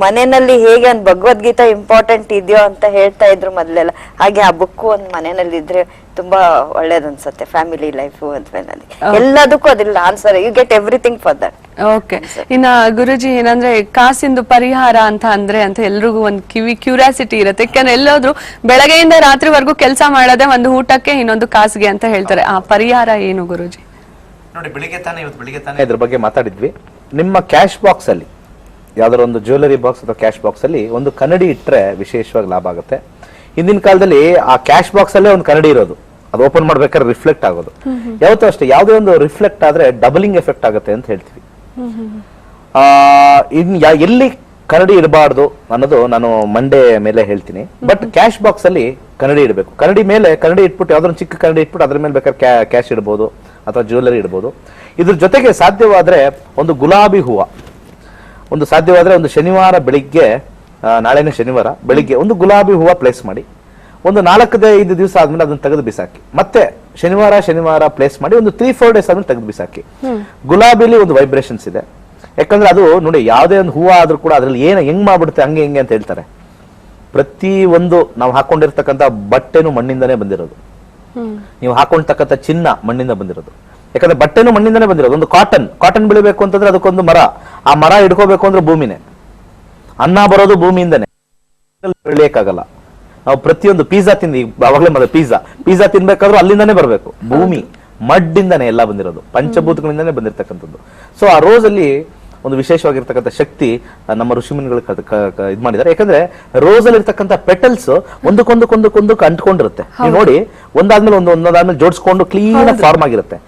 ಮನೆಯಲ್ಲಿ ಹೇಗೆ ಒಂದು ಭಗವದ್ಗೀತಾ ಇಂಪಾರ್ಟೆಂಟ್ ಇದೆಯೋ ಅಂತ ಹೇಳ್ತಾ ಇದ್ರು ಮೊದ್ಲೆಲ್ಲ, ಹಾಗೆ ಆ ಬುಕ್ ಒಂದ್ ಮನೆಯಲ್ಲಿ ಇದ್ರೆ ತುಂಬಾ ಒಳ್ಳೇದನ್ಸುತ್ತೆ. ಫ್ಯಾಮಿಲಿ ಲೈಫ್ ಅದ್ಮೇಲೆ ಎಲ್ಲದಕ್ಕೂ ಅದಿಲ್ಲ answer, you get everything for that. Okay, ಇನ್ನ ಗುರುಜಿ ಏನಂದ್ರೆ ಕಾಸಿಂದು ಪರಿಹಾರ ಅಂತ ಅಂದ್ರೆ ಅಂತ ಎಲ್ರಿಗೂ ಒಂದು ಕ್ಯೂರಿಯಾಸಿಟಿ ಇರುತ್ತೆ. ಯಾಕಂದ್ರೆ ಎಲ್ಲಾದ್ರೂ ಬೆಳಗ್ಗೆಯಿಂದ ರಾತ್ರಿವರೆಗೂ ಕೆಲಸ ಮಾಡೋದೇ ಒಂದು ಊಟಕ್ಕೆ, ಇನ್ನೊಂದು ಕಾಸಿಗೆ ಅಂತ ಹೇಳ್ತಾರೆ. ಆ ಪರಿಹಾರ ಏನು ಗುರುಜಿ? ನೋಡಿ, ಇವತ್ತು ಬೆಳಿಗ್ಗೆ ತಾನೇ ಇದ್ರ ಬಗ್ಗೆ ಮಾತಾಡಿದ್ವಿ. ನಿಮ್ಮ ಕ್ಯಾಶ್ ಬಾಕ್ಸ್ ಅಲ್ಲಿ ಯಾವ್ದಾರ ಒಂದು ಜ್ಯುವೆಲರಿ ಬಾಕ್ಸ್ ಅಥವಾ ಕ್ಯಾಶ್ ಬಾಕ್ಸ್ ಅಲ್ಲಿ ಒಂದು ಕನ್ನಡಿ ಇಟ್ರೆ ವಿಶೇಷವಾಗಿ ಲಾಭ ಆಗುತ್ತೆ. ಹಿಂದಿನ ಕಾಲದಲ್ಲಿ ಆ ಕ್ಯಾಶ್ ಬಾಕ್ಸ್ ಅಲ್ಲೇ ಒಂದು ಕನ್ನಡಿ ಇರೋದು, ಅದು ಓಪನ್ ಮಾಡ್ಬೇಕಾದ್ರೆ ರಿಫ್ಲೆಕ್ಟ್ ಆಗೋದು. ಯಾವತ್ತೂ ಅಷ್ಟೇ, ಯಾವುದೇ ಒಂದು ರಿಫ್ಲೆಕ್ಟ್ ಆದ್ರೆ ಡಬಲಿಂಗ್ ಎಫೆಕ್ಟ್ ಆಗುತ್ತೆ ಅಂತ ಹೇಳ್ತೀವಿ. ಎಲ್ಲಿ ಕನ್ನಡಿ ಇಡಬಾರ್ದು ಅನ್ನೋದು ನಾನು ಮಂಡೇ ಮೇಲೆ ಹೇಳ್ತೀನಿ. ಬಟ್ ಕ್ಯಾಶ್ ಬಾಕ್ಸ್ ಅಲ್ಲಿ ಕನ್ನಡಿ ಇಡಬೇಕು. ಕನ್ನಡಿ ಮೇಲೆ ಕನ್ನಡಿ ಇಟ್ಬಿಟ್ಟು ಯಾವ್ದಾದ್ರು ಚಿಕ್ಕ ಕನ್ನಡಿ ಇಟ್ಬಿಟ್ಟು ಅದ್ರ ಮೇಲೆ ಬೇಕಾದ್ರೆ ಕ್ಯಾಶ್ ಇಡಬಹುದು ಅಥವಾ ಜ್ಯುವೆಲರಿ ಇಡಬಹುದು. ಇದ್ರ ಜೊತೆಗೆ ಸಾಧ್ಯವಾದ್ರೆ ಒಂದು ಗುಲಾಬಿ ಹೂವ, ಒಂದು ಸಾಧ್ಯವಾದ್ರೆ ಒಂದು ಶನಿವಾರ ಬೆಳಿಗ್ಗೆ, ನಾಳೆನೇ ಶನಿವಾರ ಬೆಳಿಗ್ಗೆ ಒಂದು ಗುಲಾಬಿ ಹೂವ ಪ್ಲೇಸ್ ಮಾಡಿ, ಒಂದು 4-5 ದಿವಸ ಆದ್ಮೇಲೆ ಅದನ್ನ ತೆಗೆದು ಬಿಸಾಕಿ, ಮತ್ತೆ ಶನಿವಾರ ಪ್ಲೇಸ್ ಮಾಡಿ ಒಂದು 3-4 ಡೇಸ್ ಆದ್ಮೇಲೆ ತೆಗೆದು ಬಿಸಾಕಿ. ಗುಲಾಬಿಲಿ ಒಂದು ವೈಬ್ರೇಷನ್ಸ್ ಇದೆ. ಯಾಕಂದ್ರೆ ಅದು ನೋಡಿ, ಯಾವುದೇ ಒಂದು ಹೂವ ಆದ್ರೂ ಕೂಡ ಅದ್ರಲ್ಲಿ ಹೆಂಗ್ ಮಾಡ್ಬಿಡುತ್ತೆ ಹಂಗೆ ಹಿಂಗೆ ಅಂತ ಹೇಳ್ತಾರೆ. ಪ್ರತಿ ಒಂದು ನಾವು ಹಾಕೊಂಡಿರ್ತಕ್ಕಂಥ ಬಟ್ಟೆನು ಮಣ್ಣಿಂದನೇ ಬಂದಿರೋದು, ನೀವು ಹಾಕೊಂಡಿರ್ತಕ್ಕಂಥ ಚಿನ್ನ ಮಣ್ಣಿಂದ ಬಂದಿರೋದು. ಯಾಕಂದ್ರೆ ಬಟ್ಟೆನು ಮಣ್ಣಿಂದನೇ ಬಂದಿರೋದು. ಒಂದು ಕಾಟನ್ ಬೆಳಿಬೇಕು ಅಂತಂದ್ರೆ ಅದಕ್ಕೊಂದು ಮರ, ಆ ಮರ ಹಿಡ್ಕೋಬೇಕು ಅಂದ್ರೆ ಭೂಮಿನೇ, ಅನ್ನ ಬರೋದು ಭೂಮಿಯಿಂದನೇ, ಬೆಳೆಯಕ್ಕಾಗಲ್ಲ. ನಾವು ಪ್ರತಿಯೊಂದು ಪಿಜ್ಜಾ ತಿಂದಿ, ಅವಾಗಲೇ ಪಿಜ್ಜಾ ತಿನ್ಬೇಕಾದ್ರೂ ಅಲ್ಲಿಂದಾನೇ ಬರಬೇಕು, ಭೂಮಿ ಮಡ್ಡಿಂದಾನೆ ಎಲ್ಲ ಬಂದಿರೋದು, ಪಂಚಭೂತಗಳಿಂದಾನೇ ಬಂದಿರತಕ್ಕಂಥದ್ದು. ಸೊ ಆ ರೋಸ್ ಅಲ್ಲಿ ಒಂದು ವಿಶೇಷವಾಗಿರ್ತಕ್ಕಂಥ ಶಕ್ತಿ ನಮ್ಮ ಋಷಿಮುನಿಗಳು ಇದು ಮಾಡಿದ್ದಾರೆ. ಯಾಕಂದ್ರೆ ರೋಸ್ ಅಲ್ಲಿ ಇರ್ತಕ್ಕಂಥ ಪೆಟಲ್ಸ್ ಒಂದಕ್ಕೊಂದಕ್ಕೆ ಅಂಟ್ಕೊಂಡಿರುತ್ತೆ. ನೀವು ನೋಡಿ, ಒಂದಾದ್ಮೇಲೆ ಜೋಡಿಸ್ಕೊಂಡು ಕ್ಲೀನ್ ಫಾರ್ಮ್ ಆಗಿರುತ್ತೆ.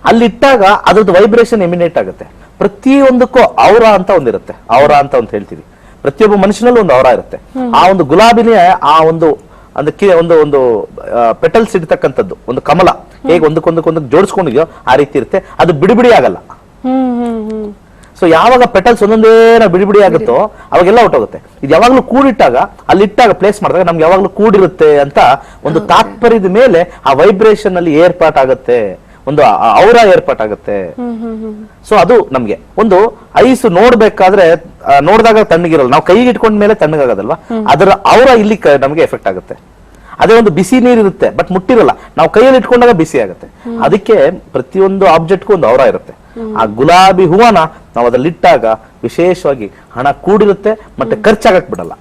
ಅಲ್ಲಿ ಇಟ್ಟಾಗ ಅದ್ರದ್ದು ವೈಬ್ರೇಷನ್ ಎಮಿನೇಟ್ ಆಗುತ್ತೆ. ಪ್ರತಿಯೊಂದಕ್ಕೂ ಔರಾ ಅಂತ ಒಂದಿರುತ್ತೆ, ಔರಾ ಅಂತ ಒಂದು ಹೇಳ್ತೀವಿ. ಪ್ರತಿಯೊಬ್ಬ ಮನುಷ್ಯನಲ್ಲೂ ಒಂದು ಔರಾ ಇರುತ್ತೆ. ಆ ಒಂದು ಗುಲಾಬಿನೇ ಆ ಒಂದು ಅದಕ್ಕೆ ಒಂದು ಪೆಟಲ್ಸ್ ಇರ್ತಕ್ಕಂಥದ್ದು, ಒಂದು ಕಮಲ ಹೇಗೆ ಒಂದಕ್ಕೊಂದಕ್ಕೆ ಜೋಡಿಸ್ಕೊಂಡಿದ್ಯೋ ಆ ರೀತಿ ಇರುತ್ತೆ. ಅದು ಬಿಡಿ ಆಗಲ್ಲ. ಸೊ ಯಾವಾಗ ಪೆಟಲ್ಸ್ ಒಂದೊಂದೇ ಬಿಡಿ ಆಗುತ್ತೋ ಅವಾಗೆಲ್ಲ ಹೊಟ್ಟೋಗುತ್ತೆ. ಇದು ಯಾವಾಗ್ಲೂ ಕೂಡಿಟ್ಟಾಗ, ಅಲ್ಲಿಟ್ಟಾಗ ಪ್ಲೇಸ್ ಮಾಡಿದಾಗ ನಮ್ಗೆ ಯಾವಾಗ್ಲೂ ಕೂಡಿರುತ್ತೆ ಅಂತ ಒಂದು ತಾತ್ಪರ್ಯದ ಮೇಲೆ ಆ ವೈಬ್ರೇಷನ್ ಅಲ್ಲಿ ಏರ್ಪಾಟಾಗುತ್ತೆ. ಒಂದು ಔರ ಏರ್ಪಾಟಾಗುತ್ತೆ. ಸೊ ಅದು ನಮ್ಗೆ ಒಂದು ಐಸ್ ನೋಡ್ಬೇಕಾದ್ರೆ ನೋಡಿದಾಗ ತಣ್ಣಗಿರಲ್ಲ, ನಾವು ಕೈಗೆ ಇಟ್ಕೊಂಡ ಮೇಲೆ ತಣ್ಣಗಾಗದಲ್ವಾ, ಅದರ ಔರ ಇಲ್ಲಿ ನಮ್ಗೆ ಎಫೆಕ್ಟ್ ಆಗುತ್ತೆ. ಅದೇ ಒಂದು ಬಿಸಿ ನೀರು ಇರುತ್ತೆ ಬಟ್ ಮುಟ್ಟಿರಲ್ಲ, ನಾವು ಕೈಯಲ್ಲಿ ಇಟ್ಕೊಂಡಾಗ ಬಿಸಿ ಆಗುತ್ತೆ. ಅದಕ್ಕೆ ಪ್ರತಿಯೊಂದು ಆಬ್ಜೆಕ್ಟ್ಗೂ ಒಂದು ಔರ ಇರುತ್ತೆ. ಆ ಗುಲಾಬಿ ಹೂವನ ನಾವು ಅದ್ರಲ್ಲಿ ಇಟ್ಟಾಗ ವಿಶೇಷವಾಗಿ ಹಣ ಕೂಡಿರುತ್ತೆ ಮತ್ತೆ ಖರ್ಚಾಗಕ್ ಬಿಡಲ್ಲ.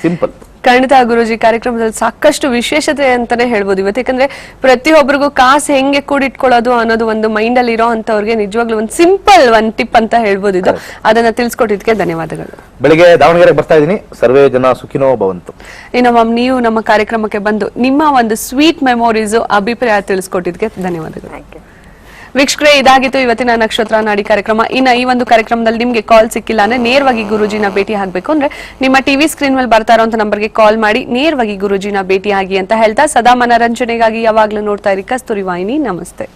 ಸಿಂಪಲ್. ಖಂಡಿತ ಗುರುಜಿ, ಕಾರ್ಯಕ್ರಮದಲ್ಲಿ ಸಾಕಷ್ಟು ವಿಶೇಷತೆ ಅಂತಾನೆ ಹೇಳ್ಬೋದು ಇವತ್ತು. ಯಾಕಂದ್ರೆ ಪ್ರತಿಯೊಬ್ಬರಿಗೂ ಕಾಸು ಹೆಂಗೆ ಕೂಡಿಟ್ಕೊಳ್ಳೋದು ಅನ್ನೋದು ಒಂದು ಮೈಂಡ್ ಅಲ್ಲಿ ಇರೋ ಅಂತವ್ರಿಗೆ ನಿಜವಾಗ್ಲೂ ಒಂದು ಸಿಂಪಲ್ ಒಂದು ಟಿಪ್ ಅಂತ ಹೇಳ್ಬೋದು ಇದು. ಅದನ್ನ ತಿಳಿಸ್ಕೊಟ್ಟಿದ್ಕೆ ಧನ್ಯವಾದಗಳು. ಬೆಳಿಗ್ಗೆ ದಾವಣಗೆರೆಗೆ ಬರ್ತಾ ಇದೀನಿ. ಸರ್ವೇ ಜನ ಸುಖಿನೋ ಭವಂತು. ಇನ್ನು ಮ್ಯಾಮ್, ನೀವು ನಮ್ಮ ಕಾರ್ಯಕ್ರಮಕ್ಕೆ ಬಂದು ನಿಮ್ಮ ಒಂದು ಸ್ವೀಟ್ ಮೆಮೊರೀಸ್ ಅಭಿಪ್ರಾಯ ತಿಳಿಸ್ಕೊಟ್ಟಿದ್ಕೆ ಧನ್ಯವಾದಗಳು. ವೀಕ್ಷಕರೇ, ಇದಾಗಿತ್ತು ಇವತ್ತಿನ ನಕ್ಷತ್ರ ನಾಡಿ ಕಾರ್ಯಕ್ರಮ. ಇನ್ನು ಈ ಒಂದು ಕಾರ್ಯಕ್ರಮದಲ್ಲಿ ನಿಮ್ಗೆ ಕಾಲ್ ಸಿಕ್ಕಿಲ್ಲ ಅಂದ್ರೆ ನೇರವಾಗಿ ಗುರುಜಿನ ಭೇಟಿ ಆಗ್ಬೇಕು ಅಂದ್ರೆ ನಿಮ್ಮ ಟಿವಿ ಸ್ಕ್ರೀನ್ ಮೇಲೆ ಬರ್ತಾ ಇರೋಂತ ನಂಬರ್ಗೆ ಕಾಲ್ ಮಾಡಿ ನೇರವಾಗಿ ಗುರುಜಿನ ಭೇಟಿ ಆಗಿ ಅಂತ ಹೇಳ್ತಾ, ಸದಾ ಮನರಂಜನೆಗಾಗಿ ಯಾವಾಗ್ಲೂ ನೋಡ್ತಾ ಇರಿ ಕಸ್ತೂರಿ ವಾಹಿನಿ. ನಮಸ್ತೆ.